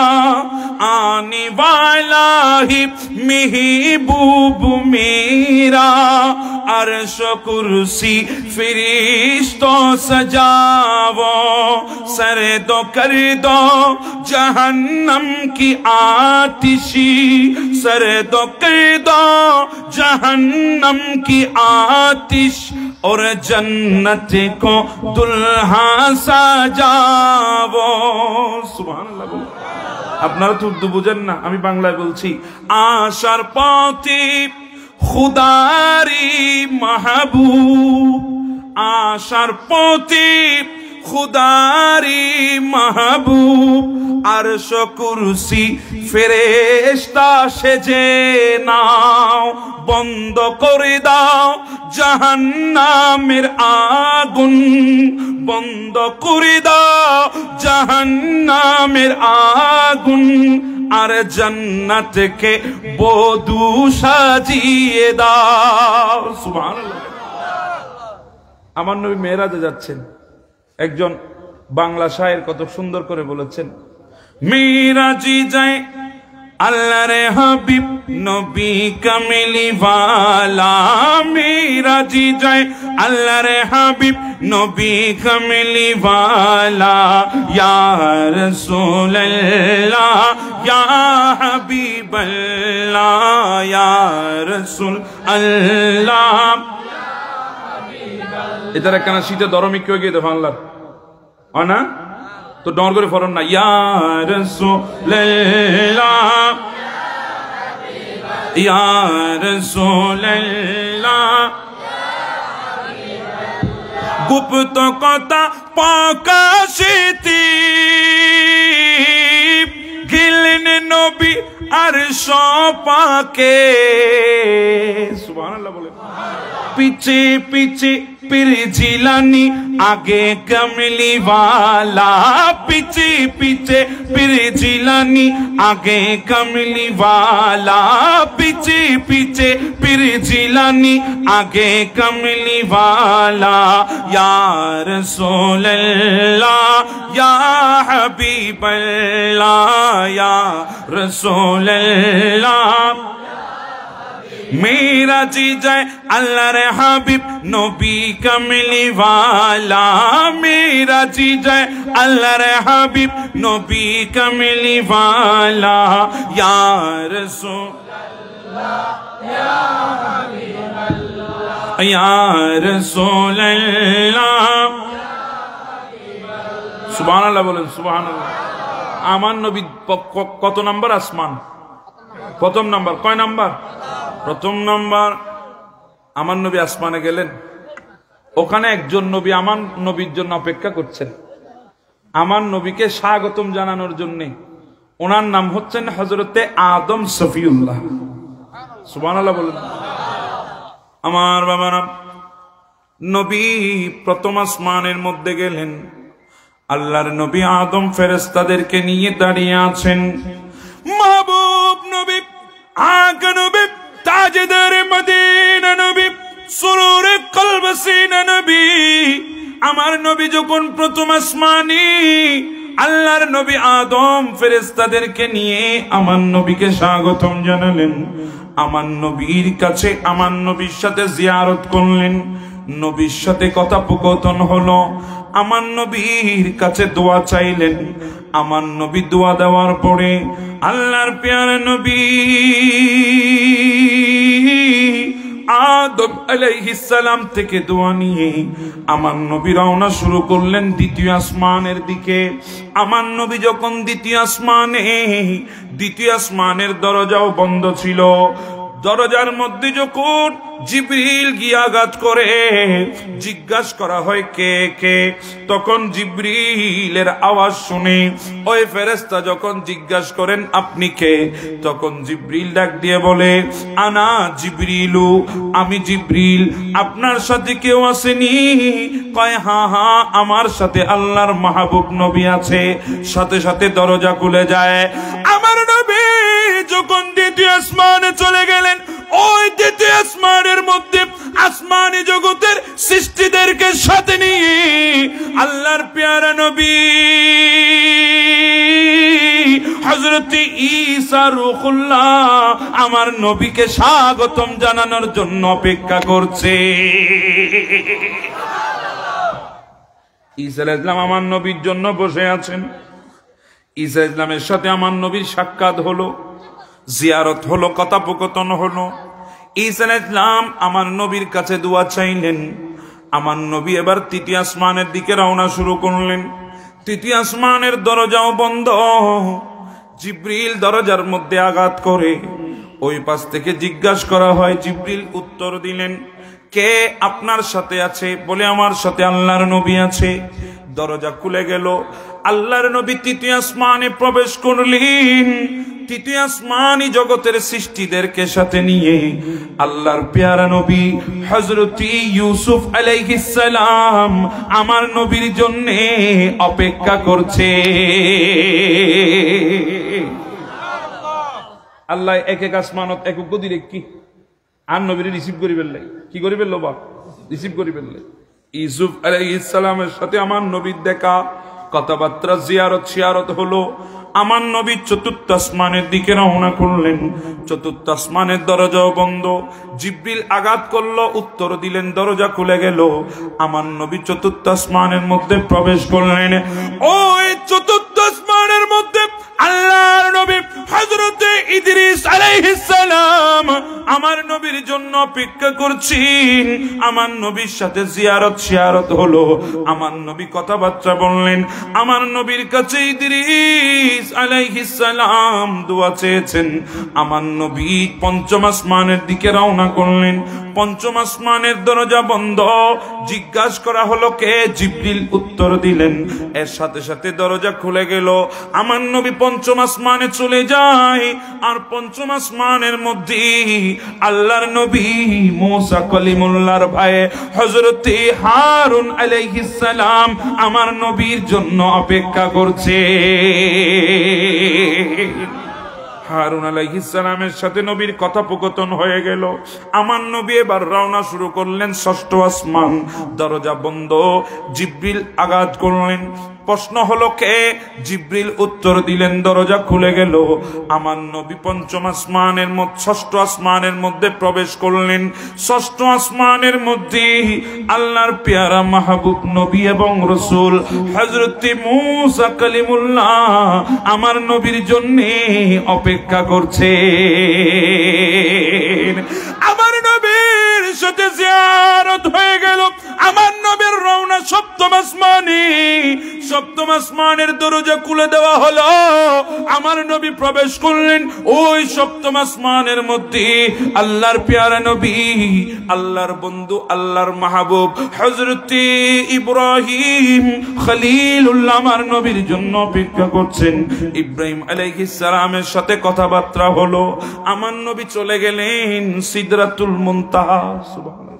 आने वाला है महबूब मेरा, अर्श कुर्सी फरिश्तों सजावो, सर दो कर दो जहन्नम की आतिशी, सर दो कर दो जहन्नम की आतिश, और जन्नत को दुल्हा साजावो। सुबहानाल्लाह। আপনারা তো উর্দু বুঝেন না, আমি বাংলায় বলছি। আশার পথে খুদারি মাহবুব, আশার পথে খুদারি মাহবুব, আরশ কুরসি ফেরেশতা সেজে নাও, বন্ধ করে দাও জাহান্নামের আগুন, বন্ধ করে দাও জাহান্নামের আগুন, আর জান্নাতকে বধূ সাজিয়ে দাও। সুবহানাল্লাহ। আমার নবী মেরাজে যাচ্ছেন। একজন বাংলা শায়ের কত সুন্দর করে বলেছেন, মেরাজি যায় আল্লাহর হাবিব নবী কামলি ওয়ালা, মেরাজি যায় আল্লাহর হাবিব নবী কামলি ওয়ালা, ইয়া রাসূলুল্লাহ ইয়া হাবিবাল্লাহ, ইয়া রাসূল আল্লাহ। এটার একখানা শীতে দরমি কেউ গিয়ে দেখো আল্লাহ না, তো ডর করে ফরন না, ইয়া রাসূলুল্লাহ ইয়া রাসূলুল্লাহ। গুপ্ত কথা প্রকাশিতি গেলেন নবী আরশ পাকে। সুবহানাল্লাহ বলে। पीछे पीछे पीर जिलानी आगे कमली वाला, पीछे पीछे पीर जिलानी आगे कमली वाला, पीछे पीछे पीर जिलानी आगे कमली वाला। या रसूल अल्लाह या हबीब अल्लाह या रसूल अल्लाह। मेरा जी जाए अल्लाह रे हबीब नबी कमली वाला, मेरा जी जाए अल्लाह रे हबीब नबी कमली वाला। या रसूल अल्लाह या हबीब अल्लाह या रसूल अल्लाह। सुबहानाल्लाह बोलें सुबहानाल्लाह। আমার নবী কত নাম্বার আসমান? প্রথম নাম্বার। কয় নাম্বার? প্রথম নাম্বার। আমার নবী আসমানে গেলেন, ওখানে একজন নবী আমার নবীর জন্য অপেক্ষা করছেন, আমার নবীকে স্বাগতম জানানোর জন্য। ওনার নাম হচ্ছেন হযরতে আদম সফিউল্লাহ। সুবহানাল্লাহ বলেন। আমার বাবারা, নবী প্রথম আসমানের মধ্যে গেলেন, আল্লাহর নবী আদম ফেরেশতাদেরকে নিয়ে দাঁড়িয়ে আছেন। মাহবুব নবী, আকা নবী, তাজদার মদিনা নবী, সুরুরে কলব সিনা নবী, আমার নবী যখন প্রথম আসমানে আল্লাহর নবী আদম ফেরেশতাদেরকে নিয়ে আমার নবীকে স্বাগতম জানালেন, আমার নবীর কাছে আমার নবীর সাথে জিয়ারত করলেন, নবীর সাথে কথোপকথন হলো, আমার নবীর কাছে দোয়া চাইলেন। আমার নবী দোয়া দেওয়ার পরে আল্লাহর প্যারা নবী আদম আলাইহিস সালাম থেকে দোয়া নিয়ে আমার নবী রওনা শুরু করলেন দ্বিতীয় আসমানের দিকে। আমার নবী যখন দ্বিতীয় আসমানের দরজাও বন্ধ ছিল, দরজার মধ্যে যখন জিবরিল গিয়ে আঘাত করে জিজ্ঞাসা করা হয় কে কে, তখন জিবরিলের আওয়াজ শুনে ওই ফেরেশতা যখন জিজ্ঞাসা করেন আপনি কে, তখন জিবরিল ডাক দিয়ে বলে আনা জিবরিলু, আমি জিবরিল, আপনার সাথে কেউ আসেনি? কয় হ্যাঁ হ্যাঁ, আমার সাথে আল্লাহর মাহবুব নবী আছে। সাথে সাথে দরজা খুলে যায়। আমার নবী যখন দ্বিতীয় আসমানে চলে গেলেন, ওই দ্বিতীয় আসমানের মধ্যে আসমানি জগতের সৃষ্টিদেরকে সাথে নিয়ে আল্লাহর প্যারা নবী হযরত ঈসা রূহুল্লাহ আমার নবীকে স্বাগতম জানানোর জন্য অপেক্ষা করছে। ঈসা আলাইহিস সালাম আমার নবীর জন্য বসে আছেন। ঈসা আলাইহিস সালামের সাথে আমার নবীর সাক্ষাৎ হলো, জিয়ারত হলো, কথোপকথন হলো। ঈসা আলাইহিস সালাম আমার নবীর কাছে দোয়া চাইলেন। আমার নবী এবার তৃতীয় আসমানের দিকে রওনা শুরু করলেন। তৃতীয় আসমানের দরজাও বন্ধ। জিবরিল দরজার মধ্যে আঘাত করে, ওই পাশ থেকে জিজ্ঞাসা করা হয়, জিবরিল উত্তর দিলেন কে আপনার সাথে আছে? বলে আমার সাথে আল্লাহর নবী আছে। দরজা খুলে গেল, আল্লাহর নবী তৃতীয় আসমানে প্রবেশ করলেন। তৃতীয় আসমানি জগতের সৃষ্টিদেরকে সাথে নিয়ে আল্লাহর প্যারা নবী হযরত ইউসুফ আলাইহিস সালাম আমার নবীর জন্য অপেক্ষা করছে। আল্লাহ এক এক আসমানত এক এক গদিরে কি আর নবীরে রিসিভ করি ফেললে, কি করি ফেললো বাপ, রিসিভ করি ফেললে। ইউসুফ আলাইহিস সালামের সাথে আমার নবীর দেখা, কথাবার্তা, জিয়ারত হলো। আমার নবী চতুর্থ আসমানের দিকে রওনা করলেন। চতুর্থ আসমানের দরজাও বন্ধ। জিবরিল আঘাত করলো, উত্তর দিলেন, দরজা খুলে গেল। আমার নবী চতুর্থ আসমানের মধ্যে প্রবেশ করলেন। ওই চতুর্থ আসমানের মধ্যে আল্লাহর নবী হযরত ইদ্রিস আলাইহিস সালাম আমার নবীর জন্য অপেক্ষা করছেন। আমার নবীর সাথে জিয়ারত হলো। আমার নবী কথাবার্তা বললেন। আমার নবীর কাছে ইদ্রিস আলাইহিস সালাম দোয়া চেয়েছেন। আমার নবী পঞ্চম আসমানের দিকে রওনা করলেন। পঞ্চম আসমানের দরজা বন্ধ। জিজ্ঞাসা করা হলো কে? জিবরিল উত্তর দিলেন। এর সাথে সাথে দরজা খুলে গেল। আমার নবী পঞ্চম আসমানে চলে যায়। আর পঞ্চম আসমানের মধ্যে আল্লাহর নবী মুসা কলিমুল্লাহর ভাই হযরতে হারুন আলাইহিস সালাম আমার নবীর জন্য অপেক্ষা করছে। হারুন আলাইহিস সালামের সাথে নবীর কথোপকথন হয়ে গেল। আমার নবী এবার রওনা শুরু করলেন ষষ্ঠ আসমান। দরজা বন্ধ, জিবরিল আঘাত করলেন। প্রশ্ন হলো কে? জিবরিল উত্তর দিলেন, দরজা খুলে গেল। আমার নবী পঞ্চম আসমানের মধ্যে ষষ্ঠ আসমানের মধ্যে প্রবেশ করলেন। ষষ্ঠ আসমানের মধ্যে আল্লাহর পেয়ারা মাহবুব নবী এবং রাসূল হযরতে মুসা কালিমুল্লাহ আমার নবীর জন্য অপেক্ষা করছে। আমার নবীর সাথে জিয়ারত হয়ে গেল। আমার নবীর রওনা সপ্তম আসমানে। সপ্তম আসমানের দরজা খুলে দেওয়া হলো। আমার নবী প্রবেশ করলেন ওই সপ্তম আসমানের মধ্যে। আল্লাহর পেয়ারা নবী, আল্লাহর বন্ধু, আল্লাহর মাহবুব হযরতে ইব্রাহিম খলিলুল্লাহ আমার নবীর জন্য অপেক্ষা করছেন। ইব্রাহিম আলাইহিস সালামের সাথে কথাবার্তা হলো। আমার নবী চলে গেলেন সিদরাতুল মুনতাহা। সুবহানাল্লাহ।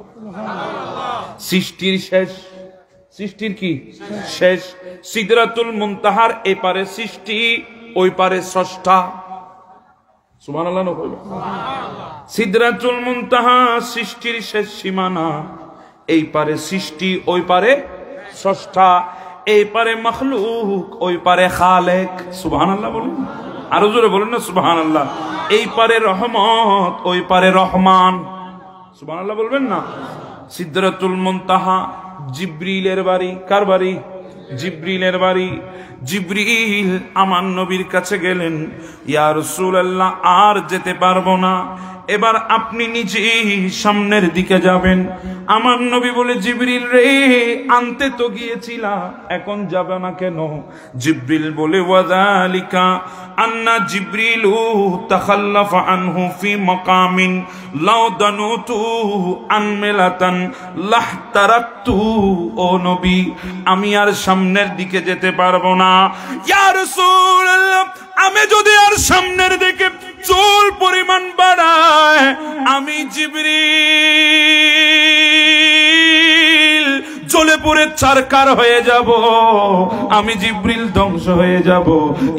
সৃষ্টির শেষ, সৃষ্টির কি শেষ? সিদরাতুল মুনতাহার এপারে সৃষ্টি, ওই পারে স্রষ্টা। সুবহানাল্লাহ। সিদরাতুল মুনতাহা সৃষ্টির শেষ সীমানা। এই পারে সৃষ্টি, ওই পারে স্রষ্টা। এই পারে মখলুক, ওই পারে খালেক। সুবহানাল্লাহ বলুন, আরো জোরে বলুন না সুবহানাল্লাহ। এই পারে রহমত, ওই পারে রহমান। সুবহানাল্লাহ বলবেন না? সিদরাতুল মুনতাহা জিবরিলের বাড়ি। কার বাড়ি? জিবরিলের বাড়ি। জিবরিল আমার নবীর কাছে গেলেন, ইয়া রাসূলুল্লাহ আর যেতে পারবো না, এবার আপনি নিজে সামনের দিকে যাবেন। আমার নবী বলে, জিবরিল রে আনতে তো গিয়েছিলা, এখন যাবে না কেন? জিবরিল বলে, ওয়াযালিকা আন্না জিবরিলু তাখাল্লাফা আনহু ফি মাকামিন লাউ দানুতু আনমিলাতান লাহতারাকতু। ও নবী, আমি আর সামনের দিকে যেতে পারবো না। ইয়া রাসূলুল্লাহ, আমি যদি আর সামনের দিকে চুল পরিমাণ বাড়ায়, আমি জিবরিল জ্বলে পুড়ে চারকার হয়ে যাব, আমি জিবরিল ধ্বংস হয়ে যাব।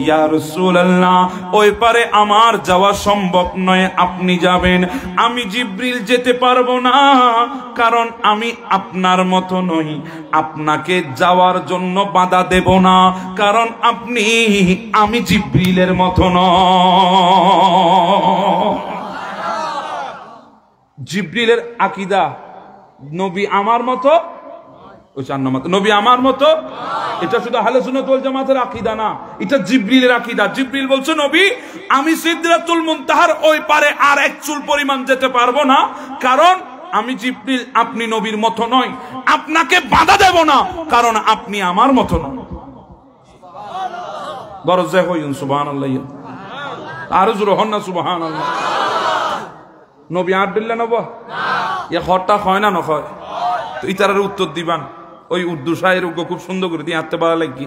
ইয়া রাসূলুল্লাহ, ওই পারে আমার যাওয়া সম্ভব নয়, আপনি যাবেন। আমি জিবরিল যেতে পারবো না, কারণ আমি আপনার মতো নই। আপনাকে যাওয়ার জন্য বাধা দেব না, কারণ আমি জিবরিলের মতো নয়। জিবরিলের আকীদা নবী আমার মতো, ওই 4 নম্বর নবী আমার মতো। এটা শুধু আহলে সুন্নাত ওয়াল জামাতের আকীদা না, এটা জিবরিলের আকীদা। জিবরিল বলছে, নবী আমি সিদরাতুল মুনতাহার ওই পারে আর এক চুল পরিমাণ যেতে পারবো না, কারণ আমি জিবরিল, আপনি নবীর মতো নয়। আপনাকে বাধা দেব না, কারণ আপনি আমার মতো নয়। গরজে হইন সুবহানাল্লাহ, আর জোরে হন না সুবহানাল্লাহ। নবী আর দিল্লা নব ইয়া হরটা হয় না নয়? তো ইতারের উত্তর দিবান ওই উর্দু শায়ের খুব সুন্দর করে দিয়ে আনতে পারা লাগি,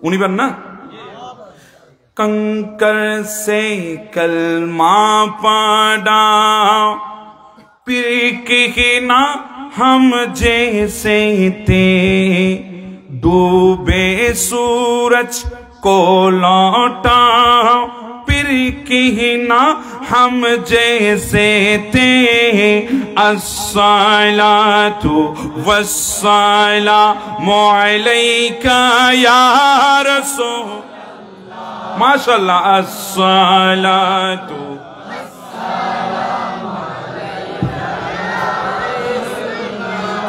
উনিবেন না? कंकर से कलमा पढ़ा पीर के ना हम जैसे थे, डूबे सूरज को लौटा पीर के ना हम जैसे थे, अस्सलातु वस्सलामु अलैका या रसूल। माशाअल्लाह, अस्सलातु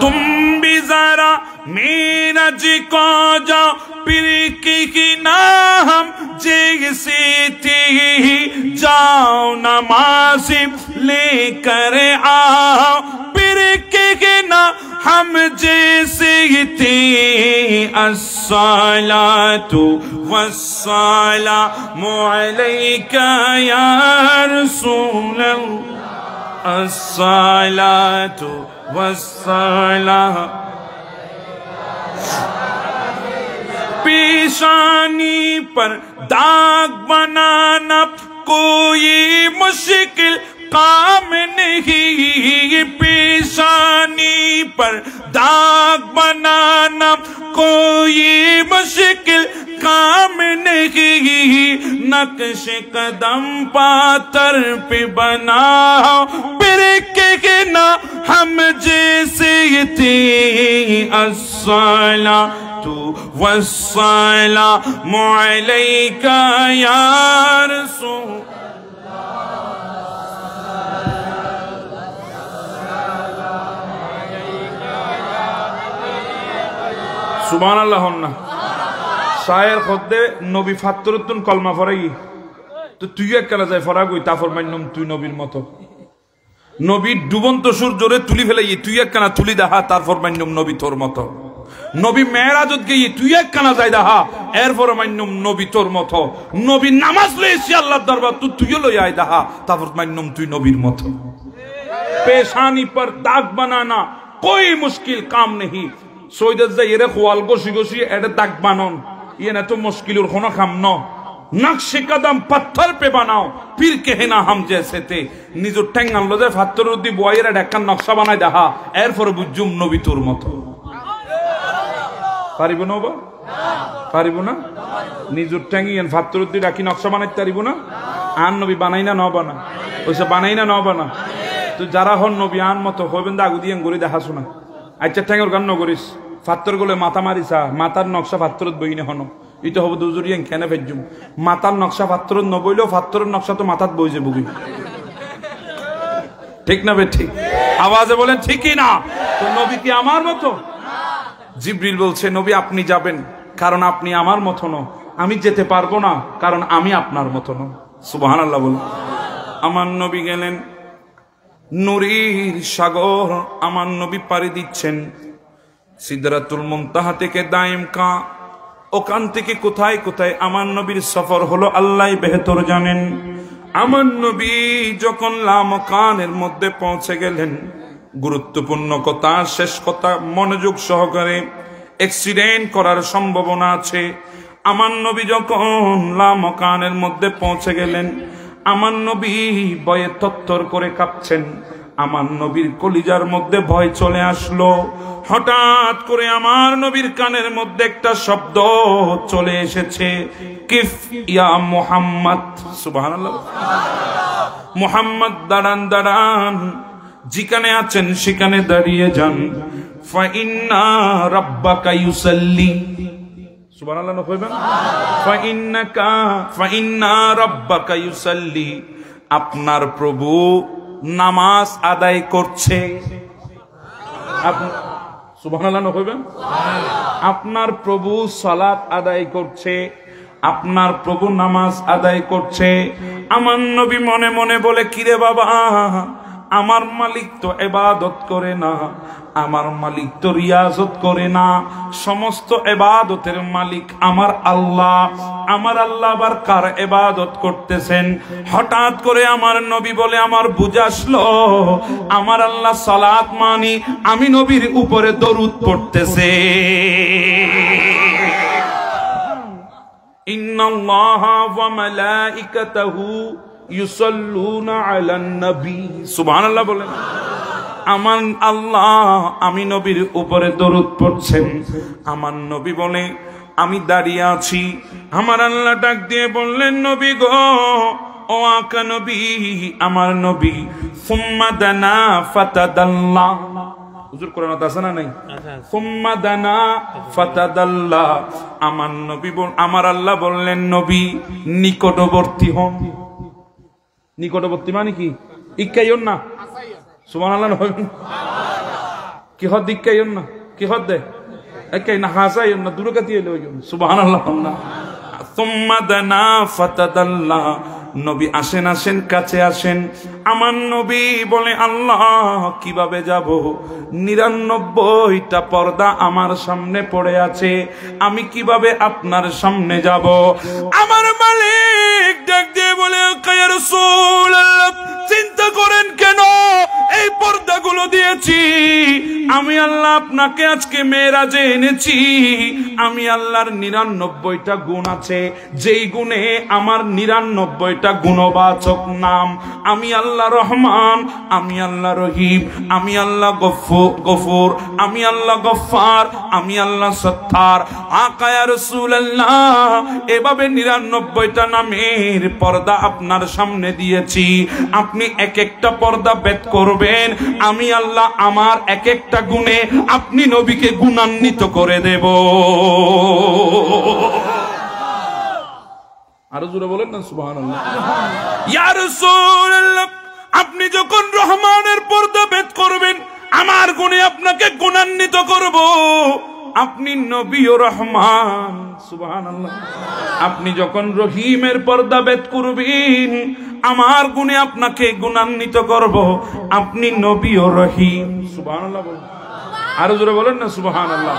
तुम भी जरा मीरज को जाओ, पीर की नाम जैसे थी, जाओ नमाज़ लेकर आओ, पीर के ना हम जैसे थे, अस्सलातु वस्सलामु अलैका या रसूलल्लाह, अस्सलातु वस्सलाम। पेशानी पर दाग बनाना कोई मुश्किल काम नहीं, पेशानी पर दाग बनाना कोई मुश्किल काम नहीं, नक्श कदम पातर पे बनाओ फिर कहना हम जैसे थे। अस्सलातु वस्सलामु अलैका या रसूल। सुबहानाल्लाह। शायर खुदे नबी फात्तरुদ্দুন কলমা পড়াই তো তুই একলা যায় ফরা গই তা ফরমাইনম তুই নবীর মতো। নবী ডুবন্ত সূর্যরে তুলি ফেলাই তুই একখানা তুলি দেখা তার ফরমাইনম নবী তোর মতো। নবী মেরাজত গিয়ে তুই একখানা যাই দেখা এর ফরমাইনম নবী তোর মতো। নবী নামাজ লইছি আল্লাহর দরবার তুইও লই আই দেখা তা ফরমাইনম তুই নবীর মতো। পেশানি पर दाग बनाना कोई मुश्किल काम नहीं। সৈয়দ যাইরে খোয়াল গসি গসি এটা দাগ বানান ये ना तो मुश्किल होना काम न। नक्शे कदम पत्थर पे बनाओ फिर कहना हम जैसे थे। निजो टेंगान लो যায় ফাত্তর দি বয়েরা ঢাকার নকশা বানাই দেখা এরপর বুঝুম নবী তোর মতো। পারিব না বাবা? পারিব না? নিজো টেঙ্গিয়ান ফাত্তর দি রাখি নকশা বানাইতে পারিব না? আন নবী বানাই না ন বানা ওইসব বানাই না ন বানা। তো যারা হন নবী আন মতো হইবেন দা আগু দিয়ে গড়ি দেখা শোনা। আচ্ছা ঠ্যাঙ্গর গান নগরিস ফাত্তর গুলো মাথা মারিসা মাথার নকশা ফাত্তরত বইনে হন এটা হবো দুজুরিয়ান কেন ফেজুম। মাথার নকশা ফাত্তরত নবইলেও ফাত্তরের নকশা তো মাথাত বই যাবো। ঠিক না বে ঠিক? আওয়াজে বলেন ঠিকই না? তো নবী কি আমার মতো? জিবরিল বলছে নবী আপনি যাবেন কারণ আপনি আমার মতো ন। আমি যেতে পারবো না কারণ আমি আপনার মতো ন। সুবহানাল্লাহ বলেন। আমার নবী গেলেন নূরের সাগর। আমার নবী পাড়ি দিচ্ছেন সিদরাতুল মুনতাহা থেকে দায়েম কা। ওখান থেকে কোথায় কোথায় আমার নবীর সফর হলো আল্লাহই বেহতর জানেন। আমার নবী যখন লামকানের মধ্যে পৌঁছে গেলেন গুরুত্বপূর্ণ কথা শেষ কথা মনোযোগ সহকারে অ্যাক্সিডেন্ট করার সম্ভাবনা আছে। আমার নবী যখন লামকানের মধ্যে পৌঁছে গেলেন আমার নবী ভয়ে তত্তর করে কাঁপছেন। আমার নবীর কলিজার মধ্যে ভয় চলে আসলো। হঠাৎ করে আমার নবীর কানের মধ্যে একটা শব্দ চলে এসেছে কিফ ইয়া মুহাম্মদ। সুবহানাল্লাহ। মুহাম্মদ দাঁড়ান দাঁড়ান, যেখানে আছেন সেখানে দাঁড়িয়ে যান। ফা ইন্না রাব্বাকা ইউসাল্লি। সুবহানাল্লাহ না কইবেন? ফা ইন্না রাব্বাকা ইউসাল্লি। আপনার প্রভু নামাজ আদায় করছে। সুবহানাল্লাহ না কইবেন? আপনার প্রভু সালাত আদায় করছে। আপনার প্রভু নামাজ আদায় করছে। আমার নবী মনে মনে বলে কিরে বাবা আমার মালিক তো ইবাদত করে না, আমার মালিক তো রিয়াজত করে না, সমস্ত ইবাদতের মালিক আমার আল্লাহ। আমার আল্লাহ আবার কার ইবাদত করতেছেন? হঠাৎ করে আমার নবী বলে আমার বুঝ আসলো আমার আল্লাহ সালাত মানি আমি নবীর উপরে দরুদ পড়তেছে। ইন্নাল্লাহা ওয়া মালাইকাতাহু ইউসাল্লুনা আলান নবী। সুবহানাল্লাহ বলেন। আমার আল্লাহ আমি নবীর উপরে দরুদ পড়ছেন। আমার নবী বলে আমি দাঁড়িয়ে আছি। আমার আল্লাহ ডাক দিয়ে বললেন নবী গো ও আকা নবী আমার নবী সুম্মা দানা ফাতাদাল্লা। হুজুর কোরআনত আছে না নাই? সুম্মা দানা ফাতাদাল্লা। আমার নবী আমার আল্লাহ বললেন নবী নিকটবর্তী হন। নিকটবর্তী মানে কি? ইক্কাইয়ন না। সুবহানাল্লাহ নবী কি হদ ইক্কাইয়ন না কি হদ দে একাই না হাসাইয়ন না দুরকাতি হইলো সুবহানাল্লাহ না। সুম্মা দানা ফাতাদাল্লা। নবী আসেন আসেন কাছে আসেন। আমার নবী বলে আল্লাহ কিভাবে যাব? 99টা পর্দা আমার সামনে পড়ে আছে, আমি কিভাবে আপনার সামনে যাব? আমার মালিক ডাক দিয়ে বলে ইয়া রাসূলুল্লাহ চিন্তা করেন কেন? এই পর্দাগুলো দিয়েছি আমি আল্লাহ আপনাকে আজকে মেরাজে এনেছি, আমি আল্লাহর 99টা গুণ আছে, যেই গুণে আমার 99টা গুণবাচক নাম। আমি আল্লাহ রহমান, আমি আল্লাহ রহিম, আমি আল্লাহ গফুর, আমি আল্লাহ গফফার, আমি আল্লাহ সত্তার। আকা ইয়া রাসূলুল্লাহ, এভাবে 99টা নামের পর্দা আপনার সামনে দিয়েছি। আপনি এক একটা পর্দা ভেদ করবেন, আমি আল্লাহ আমার এক একটা গুণে আপনি নবীকে গুণান্বিত করে দেব। আরো জোরে বলেন না সুবহানাল্লাহ। ইয়া রাসূলুল্লাহ, আপনি যখন রহমানের পর্দা ভেদ করবেন, আমার গুণে আপনাকে গুণান্বিত করব। আপনি নবী ও রহমান, সুবহানাল্লাহ। আপনি যখন রহিমের পর্দা ভেদ করবেন, আমার গুণে আপনাকে গুণান্বিত করব। আপনি নবী ও রহিম, সুবহানাল্লাহ বলেন। আরো জোরে বলেন না সুবহানাল্লাহ।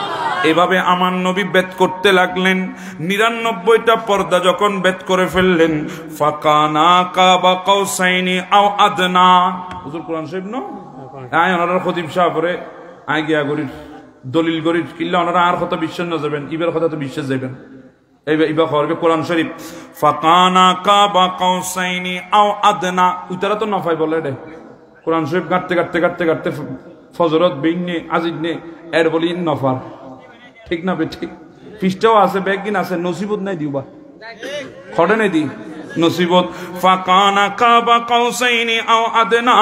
এভাবে আমার নবী বেদ করতে লাগলেন। 99টা পর্দা যখন বেদ করে ফেললেন, ফাকানা কাবা কাউসাইনি আও আদনা। হুজুর কোরআন শরীফ ন আয় ওনারা খতিব সাহেব পরে আয় গিয়া গরিব দলিল গরিব কিল্লা ওনারা আর কথা বিশ্বাস না যাবেন, ইবের কথা তো বিশ্বাস যাবেন। এইবা করবে কোরআন শরীফ, ফাকানা কাবা কাউসাইনি আও আদনা। উতারা তো নফাই বলে রে কোরআন শরীফ গাঁটতে গাঁটতে গাঁটতে গাঁটতে ফজরত বিনে আজিদ নে এর বলি নফার, ঠিক না বে ঠিক। পৃষ্ঠাও আছে, ব্যাগিন আছে, নসিবত নাই দিবা খড়ে নাই দি নসিবত। ফাকানা কাবা কাউসাইনি আও আদনা।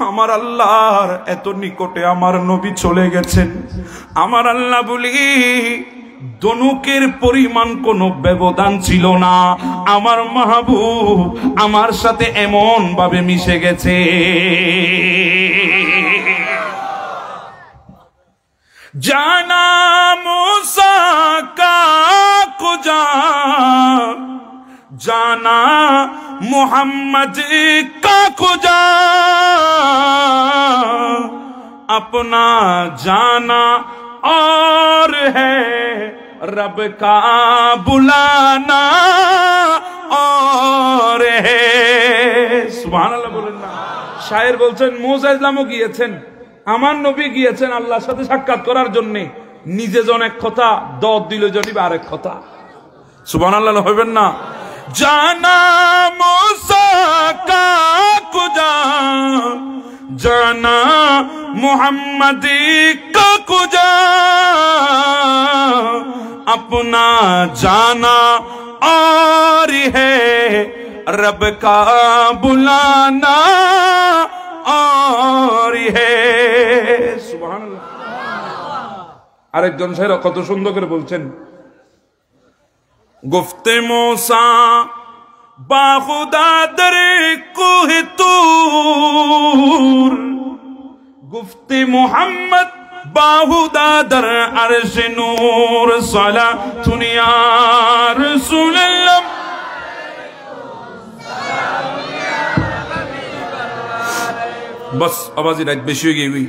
আমার আল্লাহর এত নিকটে আমার নবী চলে গেছেন। আমার আল্লাহ বলি দনুকের পরিমাণ কোনো ব্যবধান ছিল না। আমার মাহবুব আমার সাথে এমন ভাবে মিশে গেছে। জানা मूसा का कुजा, जाना मोहम्मद का कुजा, अपना जाना और है रब का बुलाना और है। সুবহানাল্লাহ বলেন না। শায়ের বলছেন মুসা ইসলামও গিয়েছেন, আমার নবী গিয়েছেন আল্লাহর সাথে সাক্ষাৎ করার জন্য। নিজে জন এক কথা, দর দিল জনিব আরেক কথা। সুবহানাল্লাহ হইবেন না। জানা मूसा का कुजा, जाना मोहम्मद का कुजा, अपना जाना और है रब का बुलाना और है। সুবহানাল্লাহ। আরেকজন শায়ের কত সুন্দর করে বলছেন, গুফতে मूसा बाखुदा दर कोह तूर, गुफ्ते मोहम्मद बाहुदा दर अर्श नूर, सलातुन या रसूलल्लाह। बस आवाज रात বেশি হয়ে গই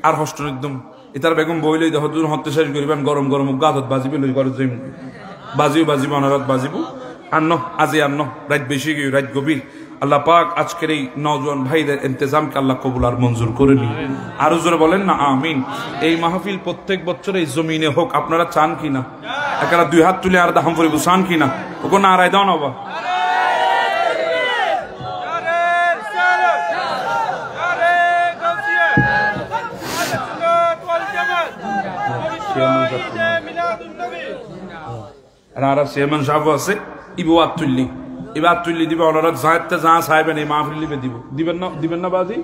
আর হস্ত একদম এটার বেগম বইলই দেখো দুন হতে শেষ করিবেন, গরম গরম গাদত বাজিবে লই করে যাইম, বাজিব অনারত বাজিব আন্ন আজি আন্ন রাত বেশি গই, রাত গভীর। আল্লাহ পাক আজকের এই নওজোয়ান ভাইদের ইন্তজামকে আল্লাহ কবুল আর মঞ্জুর করে নিন। আরো জোরে বলেন না আমিন। এই মাহফিল প্রত্যেক বছর এই জমিনে হোক, আপনারা চান কিনা? একারা দুই হাত তুলে আর দাহাম পরিব চান কিনা? ওকে না আড়াই দাও না বা চেয়ারম্যান সাহেব আছে, ইবাদ তুললি দিবে ওনারা যাতে যা চাইবেন এই মাহফিল দিব, দিবেন না বাজি।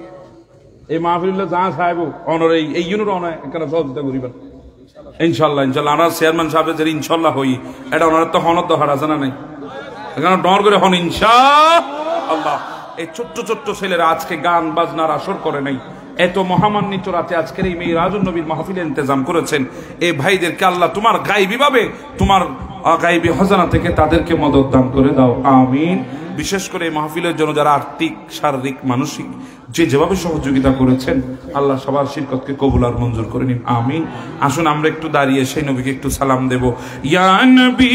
এই মাহফিলে যা চাইব ওনারা এই ইউনিট অনেক এখানে সহযোগিতা করিবেন ইনশাল্লাহ। আমরা চেয়ারম্যান সাহেবের যে ইনশাল্লাহ হই, এটা ওনার তো হনত দরকার আছে না নাই? এখানে ডর করে হন ইনশাআল্লাহ। এই ছোট্ট ছোট্ট ছেলেরা আজকে গান বাজনার আসর করে নাই, এত মহামান্বিত রাতে আজকের এই মেরাজুন নবীর মাহফিলে ইন্তজাম করেছেন। এই ভাইদেরকে আল্লাহ তোমার গায়বী ভাবে, তোমার গায়বী খাজানা থেকে তাদেরকে মদত দান করে দাও, আমিন। বিশেষ করে এই মাহফিলের জন্য যারা আর্থিক, শারীরিক, মানসিক যেভাবে সহযোগিতা করেছেন, আল্লাহ সবার শিরকতকে কবুল আর মঞ্জুর করে নিন, আমিন। আসুন আমরা একটু দাঁড়িয়ে সেই নবীকে একটু সালাম দেব। ইয়া নবী